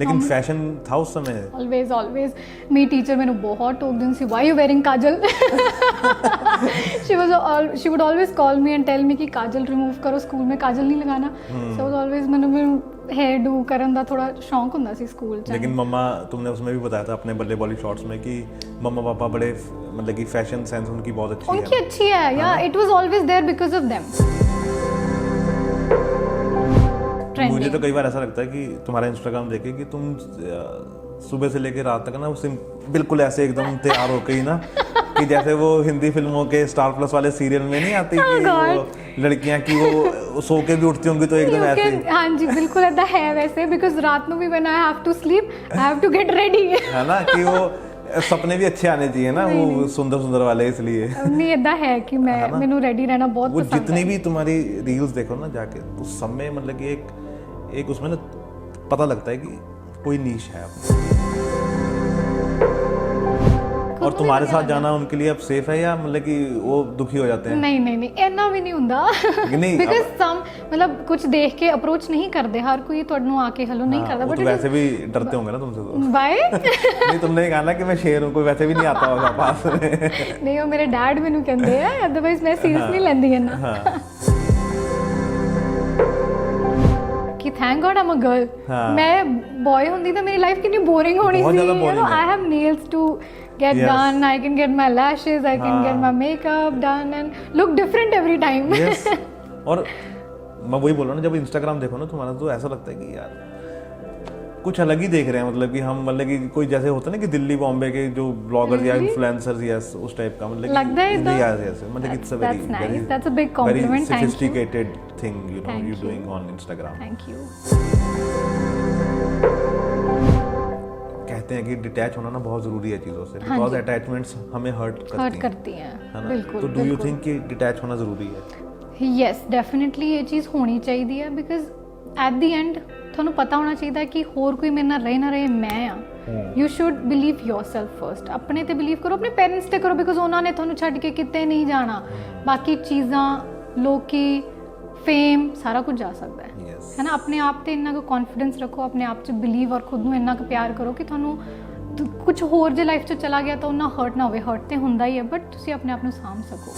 लेकिन फैशन था उस समय ऑलवेज मेरी टीचर मैंने बहुत टोकदी ਹੁੰਦੀ ਸੀ why you wearing kajal she would always call me and tell me कि काजल रिमूव करो स्कूल में काजल नहीं लगाना सो ऑलवेज मैंने हेयर डू करन दा थोड़ा शौक ਹੁੰਦਾ ਸੀ स्कूल च लेकिन मम्मा तुमने उसमें भी बताया था अपने बल्ले बॉली शॉर्ट्स में कि मम्मा पापा बड़े मतलब कि फैशन सेंस उनकी बहुत अच्छी है उनकी अच्छी है या it was always there because of them मुझे तो कई बार ऐसा लगता है कि तुम्हारा इंस्टाग्राम देखे कि तुम सुबह से लेकर रात तक ना उसे बिल्कुल ऐसे एकदम तैयार हो गई ना कि जैसे वो हिंदी फिल्मों के स्टार प्लस वाले सीरियल में नहीं आती कि वो लड़कियां की वो सो के भी उठती होंगी तो एकदम ऐसे हाँ जी बिल्कुल ऐसा है वैसे बिकॉज रात ਨੂੰ ਵੀ when I have to sleep I have to get ready है ना कि वो सपने भी अच्छे आने चाहिए ना वो सुंदर सुंदर वाले इसलिए नहीं ऐसा है कि मैं मैनू रेडी रहना बहुत वो पसंद है जितनी भी तुम्हारी रील्स देखो ना जाके उस समय मतलब कि एक उसमें ना पता लगता है कि कोई नीश है और तुम्हारे साथ जाना उनके लिए अब सेफ है या मतलब कि वो दुखी हो जाते हैं नहीं इतना भी नहीं ਹੁੰਦਾ बिकॉज सम मतलब कुछ देख के अप्रोच नहीं करते हर कोई ਤੁਹਾਨੂੰ आके हेलो नहीं करता बट वैसे भी डरते होंगे ना तुमसे तो बाय नहीं तुमने कहा ना कि मैं शेर हूं कोई वैसे भी नहीं आता होगा पास में नहीं वो मेरे डैड ਮੈਨੂੰ ਕਹਿੰਦੇ ਆ अदरवाइज मैं सीरियस नहीं ਲੈਂਦੀ ਇਹਨਾਂ कि thank God I am a girl मैं बॉय ਹੁੰਦੀ ਤਾਂ ਮੇਰੀ ਲਾਈਫ ਕਿੰਨੀ ਬੋਰਿੰਗ ਹੋਣੀ ਸੀ you know I have nails to get done I can get my lashes I can get my makeup done and look different every time yes और मैं वही बोल रहा हूँ ना जब इंस्टाग्राम देखो ना तुम्हारा तो ऐसा लगता है कि यार कुछ अलग ही देख रहे हैं मतलब कि हम मतलब कि कोई जैसे होता है ना कि दिल्ली बॉम्बे के जो ब्लॉगर्स या इन्फ्लुएंसर्स या उस टाइप का मतलब लगता है यस मतलब it's a very that's a big compliment very sophisticated thing you know you're doing on Instagram thank you कहते हैं कि डिटैच होना ना बहुत जरूरी है चीजों से बिकॉज अटैचमेंट्स हमें हर्ट करती हैं बिल्कुल तो डू यू थिंक कि डिटैच होना जरूरी है यस डेफिनेटली ये चीज़ होनी चाहिए बिकॉज एट द एंड ਤੁਹਾਨੂੰ ਪਤਾ ਹੋਣਾ ਚਾਹੀਦਾ ਕਿ ਹੋਰ ਕੋਈ ਮੇਰੇ ਨਾਲ ਰਹੇ ਨਾ ਰਹੇ ਮੈਂ ਆ you should believe yourself first ਆਪਣੇ ਤੇ ਬਿਲੀਵ ਕਰੋ ਆਪਣੇ ਪੈਰੈਂਟਸ ਤੇ ਕਰੋ ਬਿਕੋਜ਼ ਉਹਨਾਂ ਨੇ ਤੁਹਾਨੂੰ ਛੱਡ ਕੇ ਕਿਤੇ ਨਹੀਂ ਜਾਣਾ ਬਾਕੀ ਚੀਜ਼ਾਂ ਲੋਕੀ ਫੇਮ ਸਾਰਾ ਕੁਝ ਜਾ ਸਕਦਾ ਹੈ ਨਾ ਆਪਣੇ ਆਪ ਤੇ ਇੰਨਾ ਕੁ ਕੌਨਫੀਡੈਂਸ ਰੱਖੋ ਆਪਣੇ ਆਪ 'ਚ ਬਿਲੀਵ ਔਰ ਖੁਦ ਨੂੰ ਇੰਨਾ ਕੁ ਪਿਆਰ ਕਰੋ ਕਿ ਤੁਹਾਨੂੰ ਕੁਝ ਹੋਰ ਜੇ ਲਾਈਫ 'ਚ ਚਲਾ ਗਿਆ ਤਾਂ ਉਹਨਾਂ ਹਰਟ ਨਾ ਹੋਵੇ ਹਰਟ ਤੇ ਹੁੰਦਾ ਹੀ ਹੈ ਬਟ ਤੁਸੀਂ ਆਪਣੇ ਆਪ ਨੂੰ ਸਾਂਭ ਸਕੋ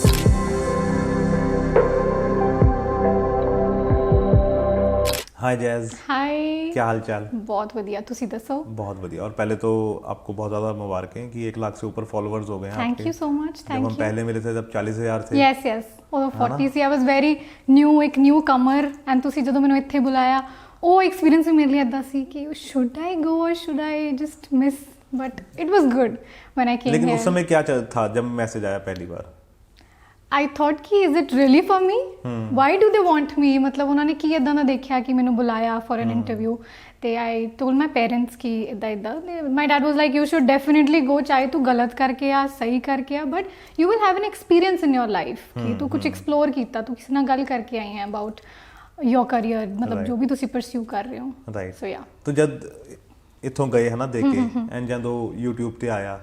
हाय जैज हाय क्या हाल चाल बहुत बढ़िया तुसी दसो बहुत बढ़िया और पहले तो आपको बहुत ज़्यादा मुबारकें कि 1 लाख से ऊपर फॉलोअर्स हो गए हैं thank you so much thank you जब हम पहले मिले थे तब 40,000 थे यस ਉਹ 40 ਸੀ आई वाज वेरी न्यू एक न्यू कमर एंड ਤੁਸੀਂ ਜਦੋਂ ਮੈਨੂੰ ਇੱਥੇ ਬੁਲਾਇਆ ਉਹ ਐਕਸਪੀਰੀਅੰਸ ਵੀ ਮੇਰੇ ਲਈ ਇਦਾਂ ਸੀ ਕਿ शुड आई गो और should I just miss but it was good when I came लेकिन उस समय क्या था जब मैसेज आया पहली बार आई थॉट कि is it really for me why do they want me मतलब उन्होंने की इदां दा देखा कि मैंने बुलाया फॉर एन इंटरव्यू ते आई टोल्ड माई पेरेंट्स कि इदा इदा my dad was like you should definitely go चाहे तू गलत करके आ सही करके आ but you will have an experience in your life कि तू कुछ एक्सप्लोर किया तू किसी नाल गल करके आई है अबाउट योर करियर मतलब जो भी तुसी परस्यू कर रहे हो राइट सो या तो जब इथों गए है ना देखे एंड जदों YouTube ਤੇ ਆਇਆ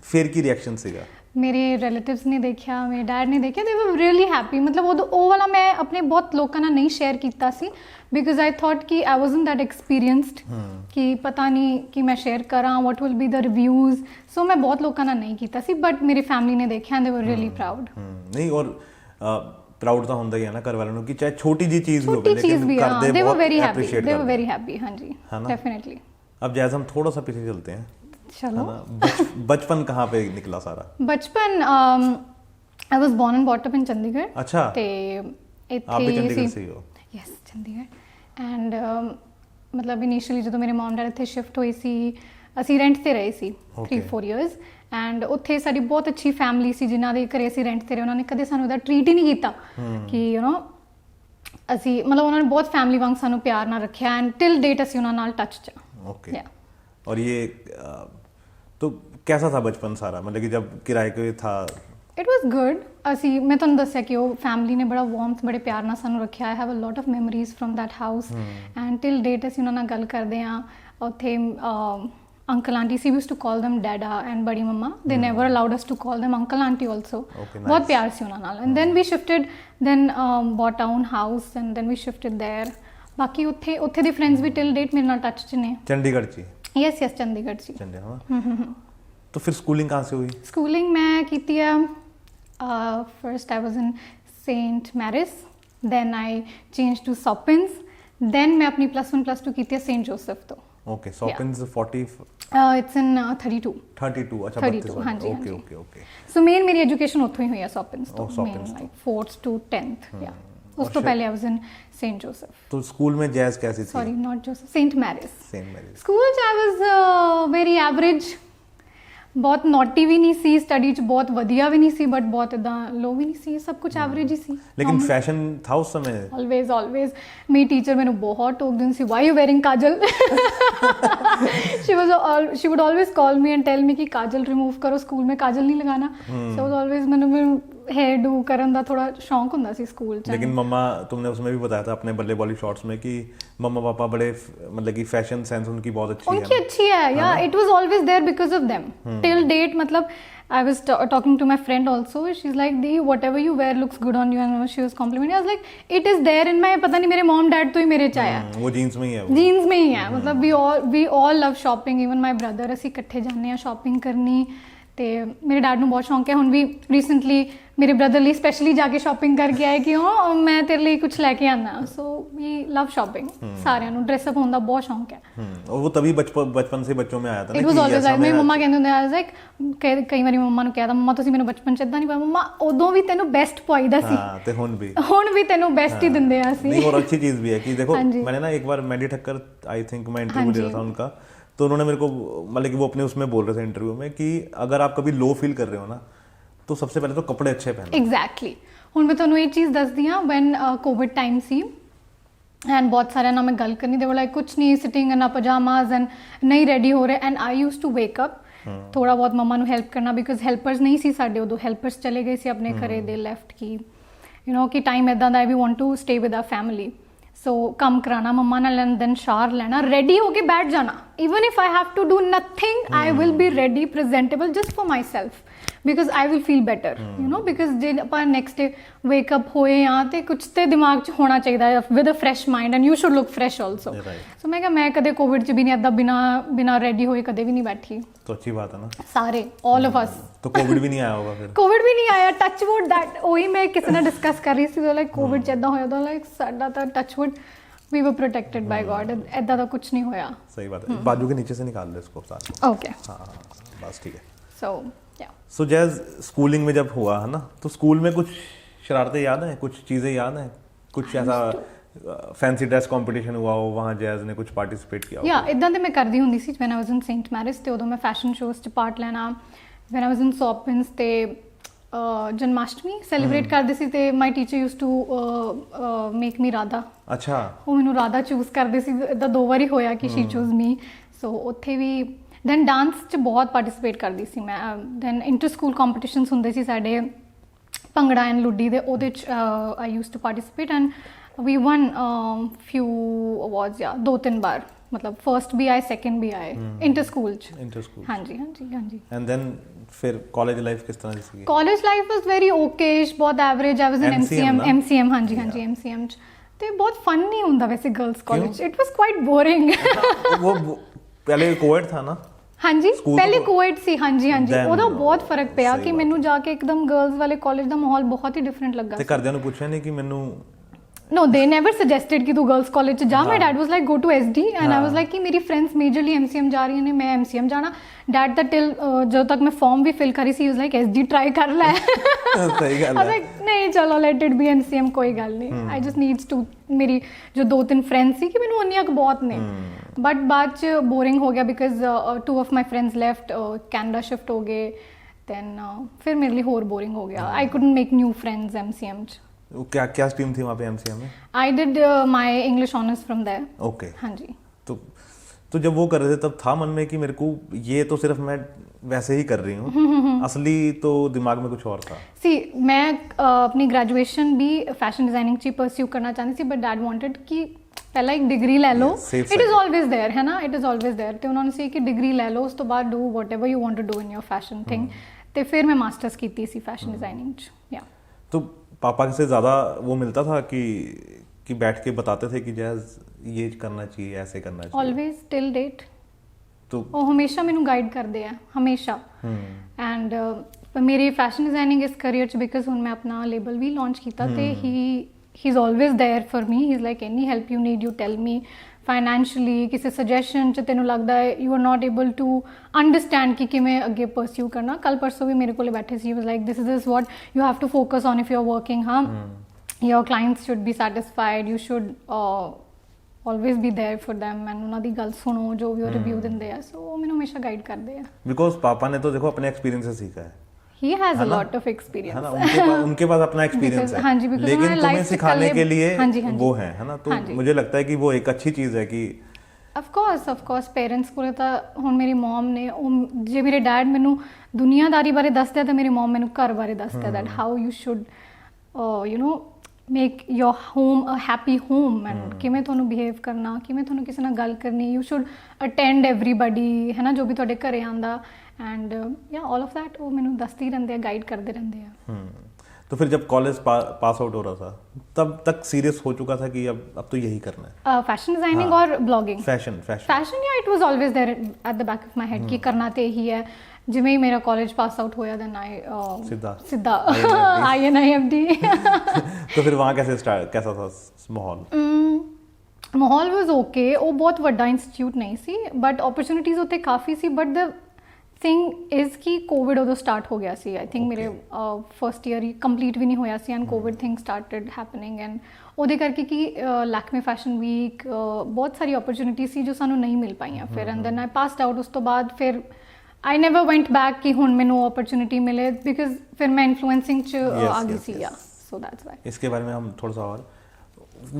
ਫਿਰ ਕੀ ਰਿਐਕਸ਼ਨ ਸੀਗਾ मेरे रिलेटिव्स ने देखा मेरे डैड ने देखा दे वर रियली हैप्पी मतलब वो वाला मैं अपने बहुत लोगों नाल नहीं शेयर कीता सी बिकॉज आई थॉट कि आई वाजंट दैट एक्सपीरियंस्ड कि पता नहीं कि मैं शेयर करा what will be the reviews so मैं बहुत लोगों नाल नहीं कीता सी बट मेरी फैमिली ने देखा दे वर रियली प्राउड नहीं और प्राउड ਤਾਂ ਹੁੰਦਾ ਹੀ ਹੈ ਨਾ ਘਰ ਵਾਲਿਆਂ ਨੂੰ ਕਿ ਚਾਹੇ ਛੋਟੀ ਜੀ ਚੀਜ਼ ਵੀ ਹੋਵੇ लेकिन ਕਰਦੇ दे वर बहुत very happy appreciate they were very happy हां जी डेफिनेटली अब जैसे हम थोड़ा सा पीछे चलते हैं चलो बचपन कहाँ पे निकला सारा बचपन I was born and brought up in Chandigarh अच्छा ते आप भी चंडीगढ़ से ही हो यस चंडीगढ़ एंड मतलब इनिशियली ਜਦੋਂ ਮੇਰੇ ਮਮ ਡੈਡ ਇੱਥੇ ਸ਼ਿਫਟ ਹੋਈ ਸੀ ਅਸੀਂ ਰੈਂਟ ਤੇ ਰਹੇ ਸੀ 3-4 ਇਅਰਸ ਐਂਡ ਉੱਥੇ ਸਾਡੀ ਬਹੁਤ ਅੱਛੀ ਫੈਮਿਲੀ ਸੀ ਜਿਨ੍ਹਾਂ ਦੇ ਘਰੇ ਅਸੀਂ ਰੈਂਟ ਤੇ ਰਹੇ ਉਹਨਾਂ ਨੇ ਕਦੇ ਸਾਨੂੰ ਇਹਦਾ ਟ੍ਰੀਟ ਹੀ ਨਹੀਂ ਕੀਤਾ ਕਿ ਯੂ نو ਅਸੀਂ ਮਤਲਬ ਉਹਨਾਂ ਨੇ ਬਹੁਤ ਫੈਮਿਲੀ ਵਾਂਗ ਸਾਨੂੰ ਪਿਆਰ ਨਾਲ ਰੱਖਿਆ ਐਂਡ ਟਿਲ ਡੇਟ ਅਸੀਂ ਉਹਨਾਂ ਨਾਲ ਟੱਚ 'ਚ ओके और ये तो कैसा था बचपन सारा मतलब कि जब किराए पे था इट वाज गुड ਅਸੀਂ ਮੈਂ ਤੁਹਾਨੂੰ ਦੱਸਿਆ ਕਿ ਉਹ ਫੈਮਿਲੀ ਨੇ ਬੜਾ ਵਾਰਮਥ ਬੜੇ ਪਿਆਰ ਨਾਲ ਸਾਨੂੰ ਰੱਖਿਆ I have a lot of memories from that house and till date ਅਸੀਂ ਉਹਨਾਂ ਨਾਲ ਗੱਲ ਕਰਦੇ ਹਾਂ ਉੱਥੇ uncle auntie she used to call them dada and badi mama they never allowed us to call them uncle auntie also बहुत प्यार से उन्होंने नाल and then we shifted then bought our own house and then we shifted there ਬਾਕੀ ਉੱਥੇ ਦੇ friends ਵੀ till date ਮੇਰੇ ਨਾਲ ਟੱਚ 'ਚ ਨੇ। ਚੰਡੀਗੜ੍ਹ 'ਚ ਯੈਸ ਚੰਡੀਗੜ੍ਹ 'ਚ। तो फिर स्कूलिंग कहाँ से हुई? स्कूलिंग मैं की थी first I was in Saint Mary's, then I change to Saupin's, then मैं अपनी +1 +2 की थी सेंट जोसेफ। तो ओके, सॉपिन्स 40 इट्स इन 32 अच्छा 32 हाँ जी okay okay okay. So main मेरी एजुकेशन उत्थों ही हुई है सॉपिन्स तो, Soppins main like 4th to 10th या उस तो पहले I was in saint Joseph. तो स्कूल में जैज कैसी थी? Sorry not Joseph, saint Mary's. Saint Mary's school I was very average, बहुत नॉटी भी नहीं सी, स्टडी च बहुत वधिया भी नहीं सी, बट बहुत इदा लो भी नहीं सी, सब कुछ एवरेज ही सी। लेकिन फैशन था उस समय? ऑलवेज मेरी टीचर मैंने बहुत टोक दिन सी, why you wearing kajal. She would always call me and tell me कि काजल रिमूव करो, स्कूल में काजल नहीं लगाना। सो ऑलवेज मैंने हेयर डू करन दा थोड़ा शौक हुंदा सी स्कूल च। लेकिन मम्मा, तुमने उसमें भी बताया था अपने बल्ले बॉली शॉर्ट्स में कि मम्मा पापा बड़े मतलब कि फैशन सेंस उनकी बहुत अच्छी है। उनकी अच्छी है या it was always there because of them till date. मतलब I was talking to my friend also, she is like the whatever you wear looks good on you, and she was complimenting. I was like it is there in my, पता नहीं मेरे mom dad तो ही मेरे च आया, वो jeans में ही है, जीन्स में ही है। मतलब we all love shopping, even my brother, ਅਸੀਂ ਇਕੱਠੇ ਜਾਂਦੇ ਆ ਸ਼ਾਪਿੰਗ ਕਰਨੀ। ਤੇ ਮੇਰੇ ਡੈਡ ਨੂੰ ਬਹੁਤ ਸ਼ੌਂਕ ਹੈ, ਹੁਣ ਵੀ ਰੀਸੈਂਟਲੀ ਮੇਰੇ ਬ੍ਰਦਰ ਲਈ ਸਪੈਸ਼ਲੀ ਜਾ ਕੇ ਸ਼ਾਪਿੰਗ ਕਰਕੇ ਆਏ ਕਿ ਉਹ ਮੈਂ ਤੇਰੇ ਲਈ ਕੁਝ ਲੈ ਕੇ ਆਣਾ। ਸੋ ਵੀ ਲਵ ਸ਼ਾਪਿੰਗ, ਸਾਰਿਆਂ ਨੂੰ ਡਰੈਸ ਅਪ ਹੋਣ ਦਾ ਬਹੁਤ ਸ਼ੌਂਕ ਹੈ। और वो तभी बचपन से बच्चों में आया था ना। ਇਟ ਵਾਸ ਆਲਵੇਜ਼ ਲਾਈਕ ਮੇਰੀ ਮੰਮਾ ਕਹਿੰਦੇ ਹੁੰਦੇ ਆ ਲਾਈਕ ਕਈ ਵਾਰੀ ਮੰਮਾ ਨੂੰ ਕਹਿਦਾ, ਮੰਮਾ ਤੁਸੀਂ ਮੈਨੂੰ ਬਚਪਨ ਚ ਇਦਾਂ ਨਹੀਂ ਪਾਇਆ, ਮੰਮਾ ਉਦੋਂ ਵੀ ਤੈਨੂੰ ਬੈਸਟ ਪਾਈਦਾ ਸੀ। हाँ, ते ਹੁਣ ਵੀ ਤੈਨੂੰ ਬੈਸਟ ਹੀ ਦਿੰਦੇ ਆ ਅਸੀਂ। नहीं, और अच्छी चीज भी है कि देखो मैंने ना एक बार मैडी ठक्कर, आई थिंक मैं इंटरव्यू दे रहा था उनका, तो उन्होंने मेरे को मतलब कि वो अपने उसमें बोल रहे थे इंटरव्यू में कि अगर आप कभी लो फील कर रहे हो ना तो सबसे पहले तो कपड़े अच्छे पहनो। एग्जैक्टली। ਹੁਣ ਮੈਂ ਤੁਹਾਨੂੰ ਇਹ ਚੀਜ਼ ਦੱਸਦੀ ਹਾਂ, ਵੈਨ ਕੋਵਿਡ ਟਾਈਮ ਸੀ ਐਂਡ ਬਹੁਤ ਸਾਰਿਆਂ ਨਾਲ ਮੈਂ ਗੱਲ ਕਰਨੀ, ਦੇ ਵਰ ਲਾਈਕ ਕੁਛ ਨਹੀਂ, ਸਿਟਿੰਗ ਇਨ ਪਜਾਮਾਜ਼ ਐਂਡ ਨਹੀਂ ਰੈਡੀ ਹੋ ਰਹੇ, and I used to wake up ਥੋੜਾ ਬਹੁਤ ਮੰਮਾ ਨੂੰ ਹੈਲਪ ਕਰਨਾ, ਬਿਕੋਜ਼ ਹੈਲਪਰਸ ਨਹੀਂ ਸੀ ਸਾਡੇ ਉਦੋਂ, ਹੈਲਪਰਸ ਚਲੇ ਗਏ ਸੀ ਆਪਣੇ ਘਰੇ, ਦੇ ਲੈਫਟ ਕੀ ਯੂ ਨੋ ਕਿ ਟਾਈਮ ਇੱਦਾਂ ਦਾ ਵੀ want to stay with our family. So ਕੰਮ ਕਰਾਉਣਾ ਮੰਮਾ ਨਾਲ, ਐਂਡ ਦੈਨ ਸ਼ਾਰ ਲੈਣਾ, ਰੈਡੀ ਹੋ ਕੇ ਬੈਠ ਜਾਣਾ, even if I have to do nothing I will be ready presentable just for myself, because I will feel better you know, because ਜੇ ਆਪਾਂ ਨੈਕਸਟ ਡੇ ਵੇਕ ਅਪ ਹੋਏ ਆ ਤੇ ਕੁਛ ਤੇ ਦਿਮਾਗ 'ਚ ਹੋਣਾ ਚਾਹੀਦਾ ਹੈ with a fresh mind, and you should look fresh also. So ਮੈਂ ਕਿਹਾ ਮੈਂ ਕਦੇ ਕੋਵਿਡ 'ਚ ਵੀ ਨਹੀਂ ਇੱਦਾਂ ਬਿਨਾਂ ਰੈਡੀ ਹੋਏ ਕਦੇ ਵੀ ਨਹੀਂ ਬੈਠੀ। तो अच्छी बात है ना, ਸਾਰੇ ਆਲ ਆਫ ਅਸ। तो कोविड भी नहीं आया होगा फिर? ਕੋਵਿਡ ਵੀ ਨਹੀਂ ਆਇਆ, ਟੱਚ ਵੁੱਡ। ਦੈਟ ਉਹੀ ਮੈਂ ਕਿਸੇ ਨਾਲ ਡਿਸਕਸ ਕਰ ਰਹੀ ਸੀ, ਲਾਈਕ ਕੋਵਿਡ 'ਚ ਇੱਦਾਂ ਹੋਇਆ ਤਾਂ ਲਾਈਕ ਸਾਡਾ ਤਾਂ touch wood we were protected by God, ऐदा तो कुछ नहीं होया। सही बात है, बाजू के नीचे से निकाल ले इसको साथ। ओके हाँ बस ठीक है। सो जैज स्कूलिंग में जब हुआ है ना, तो स्कूल में कुछ शरारतें याद हैं, कुछ चीज़ें याद हैं, कुछ ऐसा फैंसी ड्रेस कंपटीशन हुआ हो वहाँ जैज ने कुछ पार्टिसिपेट किया हो? या इदां ते मैं करदी हुंदी सी when I was in Saint Mary's, ते उदों मैं फैशन शोज़ च पार्ट लेना, when I was in Saupin's ते ਜਨਮਾਸ਼ਟਮੀ ਸੈਲੀਬ੍ਰੇਟ ਕਰਦੇ ਸੀ, ਤੇ my teacher use to make me Radha. ਅੱਛਾ, ਉਹ ਮੈਨੂੰ ਰਾਧਾ ਚੂਜ਼ ਕਰਦੇ ਸੀ, ਇੱਦਾਂ 2 ਵਾਰੀ ਹੋਇਆ ਕਿ ਸ਼ੀ ਚੂਜ਼ ਮੀ। ਸੋ ਉੱਥੇ ਵੀ ਦੈਨ ਡਾਂਸ 'ਚ ਬਹੁਤ ਪਾਰਟਿਸਿਪੇਟ ਕਰਦੀ ਸੀ ਮੈਂ। ਦੈਨ ਇੰਟਰ ਸਕੂਲ ਕੰਪੀਟੀਸ਼ਨਸ ਹੁੰਦੇ ਸੀ ਸਾਡੇ, ਭੰਗੜਾ ਐਂਡ ਲੁੱਡੀ ਦੇ, ਉਹਦੇ 'ਚ I used to participate, and we won few awards ਜਾਂ 2-3 ਵਾਰ, मतलब फर्स्ट भी आए, सेकंड भी आए इंटर स्कूल हाँ जी हाँ जी हाँ जी। एंड देन फिर कॉलेज लाइफ किस तरह से? College life was very okayish, बहुत average. I was in MCM हाँ जी एमसीएम ਤੇ ਬਹੁਤ ਫਨ ਨਹੀਂ ਹੁੰਦਾ ਵੈਸੇ girls college, it was quite boring. वो पहले कोएड था ना? ਹਾਂਜੀ ਪਹਿਲੇ ਕੋਐਡ ਸੀ ਹਾਂਜੀ ਉਹਦਾ ਬਹੁਤ ਫਰਕ ਪਿਆ ਕਿ ਮੈਨੂੰ ਜਾ ਕੇ ਇੱਕਦਮ ਗਰਲਸ ਵਾਲੇ ਕਾਲਜ ਦਾ ਮਾਹੌਲ ਬਹੁਤ ਹੀ ਡਿਫਰੈਂਟ ਲੱਗਾ। ਤੇ ਘਰਦਿਆਂ ਨੂੰ ਪੁੱਛਿਆ ਨਹੀਂ ਕਿ ਮੈਨੂੰ? No, they never suggested कि तू girls college च जा। My dad was like go to SD, and I was like कि मेरी friends majorly MCM जा रही हैं, मैं MCM जाना। Dad that till जब तक मैं form भी fill करी सी, he was like SD try कर ले। सही गल है। I was like नहीं चलो let it be MCM, कोई गल नहीं। I just needs to, मेरी जो 2-3 friends सी कि मैंने उन्नियां क बहुत ने, but बाद च boring हो गया because 2 of my friends left, Canada shift हो गए, then फिर मेरे लिए और boring हो गया। I couldn't make new friends MCM च। क्या स्ट्रीम थी वहाँ पे एमसीए में? I did my English honours from there. Okay हाँ जी। तो जब वो कर रहे थे तब था मन में कि मेरे को ये तो सिर्फ मैं वैसे ही कर रही हूँ, असली तो दिमाग में कुछ और था? सी मैं अपनी ग्रेजुएशन भी फैशन डिजाइनिंग ची परस्यू करना चाहती थी, बट डैड वांटेड कि पहला एक डिग्री ले लो, इट इज़ ऑलवेज देयर है ना, इट इज़ ऑलवेज देयर। तो उन्होंने सी कि डिग्री ले लो, उस तो बाद do whatever you want to do in your fashion thing. तो फिर मैं मास्टर्स की सी फैशन डिजाइनिंग च। या तो पापा से ज़्यादा वो मिलता था कि कि बैठ के बताते थे कि जैज ये करना चाहिए, ऐसे करना चाहिए? ਆਲਵੇਜ਼ ਟਿਲ ਡੇਟ तो ਉਹ ਹਮੇਸ਼ਾ ਮੈਨੂੰ ਗਾਈਡ ਕਰਦੇ ਆ, ਹਮੇਸ਼ਾ। ਐਂਡ ਮੇਰੇ ਫੈਸ਼ਨ ਡਿਜ਼ਾਈਨਿੰਗ ਇਸ ਕਰੀਅਰ ਚ ਬਿਕਾਜ਼ ਹੁਣ ਮੈਂ ਆਪਣਾ ਲੇਬਲ ਵੀ ਲਾਂਚ ਕੀਤਾ ਤੇ he is always there for me. He is like any help you need you tell me. Financially ਕਿਸੇ ਸਜੈਸ਼ਨ ਚ ਤੈਨੂੰ ਲੱਗਦਾ ਹੈ you are not able to understand ਕਿ ਕਿਵੇਂ ਅੱਗੇ ਪਰਸਿਊ ਕਰਨਾ। ਕੱਲ ਪਰਸੋਂ ਵੀ ਮੇਰੇ ਕੋਲੇ ਬੈਠੇ ਸੀ, was like this is what you have to focus on if you are working. ਹਾਂ, your clients should be satisfied, you should always be there for them and ਉਹਨਾਂ ਦੀ ਗੱਲ ਸੁਣੋ ਜੋ ਵੀ ਉਹ ਰਿਵਿਊ ਦਿੰਦੇ ਆ। ਸੋ ਉਹ ਮੈਨੂੰ ਹਮੇਸ਼ਾ ਗਾਈਡ ਕਰਦੇ ਆ। बिकॉज पापा ने तो देखो अपने एक्सपीरियंस से सीखा है, he has है a ना? lot of है experience ना? उनके पास अपना एक्सपीरियंस है। हाँ जी, because लेकिन उन्होंने तुम्हें life से सिखाने के लिए हाँ जी, हाँ जी। वो है ना? तो हाँ जी। मुझे लगता है कि वो एक अच्छी चीज है कि of course ਪੇਰੈਂਟਸ ਕੋਲੇ ਤਾਂ ਹੁਣ ਮੇਰੀ ਮਮ ਨੇ ਉਹ ਜੇ ਮੇਰੇ ਡੈਡ ਮੈਨੂੰ ਦੁਨੀਆਦਾਰੀ ਬਾਰੇ ਦੱਸਦੇ ਆ ਤਾਂ ਮੇਰੀ ਮਮ ਮੈਨੂੰ ਘਰ ਬਾਰੇ ਦੱਸਦੇ ਆ, that how you should you know make your home a happy home and ਕਿਵੇਂ ਤੁਹਾਨੂੰ ਬਿਹੇਵ ਕਰਨਾ, ਕਿਵੇਂ ਤੁਹਾਨੂੰ ਕਿਸੇ ਨਾਲ ਗੱਲ ਕਰਨੀ, you should attend everybody, ਹੈ ਨਾ, ਜੋ ਵੀ ਤੁਹਾਡੇ ਘਰੇ ਆਂਦਾ। एंड या ऑल ऑफ दैट वो मैंने दसते ही रहते हैं, गाइड करते रहते हैं। तो फिर जब कॉलेज पास आउट हो रहा था तब तक सीरियस हो चुका था कि अब तो यही करना है? फैशन डिजाइनिंग और ब्लॉगिंग। फैशन या it was always there at the back of my head कि करना तो यही है। जिवें ही मेरा कॉलेज पास आउट होया देन आई सीधा INIFD। तो फिर वहाँ कैसा था माहौल? माहौल वाज ओके। वो बहुत बड़ा इंस्टीट्यूट नहीं सी बट अपॉर्चुनिटीज उत्ते काफ़ी सी। बट द थिंग इज़ कि कोविड उदों स्टार्ट हो गया सी। आई थिंक मेरे फर्स्ट ईयर ही कंप्लीट भी नहीं होया सी and Covid thing started happening and ਉਹਦੇ ਕਰਕੇ ਕਿ ਲੈਕਮੇ ਫੈਸ਼ਨ ਵੀਕ ਬਹੁਤ ਸਾਰੀ ਓਪਰਚੁਨਿਟੀ ਸੀ ਜੋ ਸਾਨੂੰ ਨਹੀਂ ਮਿਲ ਪਾਈਆਂ ਫਿਰ। And then I passed out. ਉਸ ਤੋਂ ਬਾਅਦ ਫਿਰ I never went back कि ਹੁਣ ਮੈਨੂੰ opportunity मिले because फिर मैं influencing च आ गई सी। so that's why। इसके बारे में हम थोड़ा सा और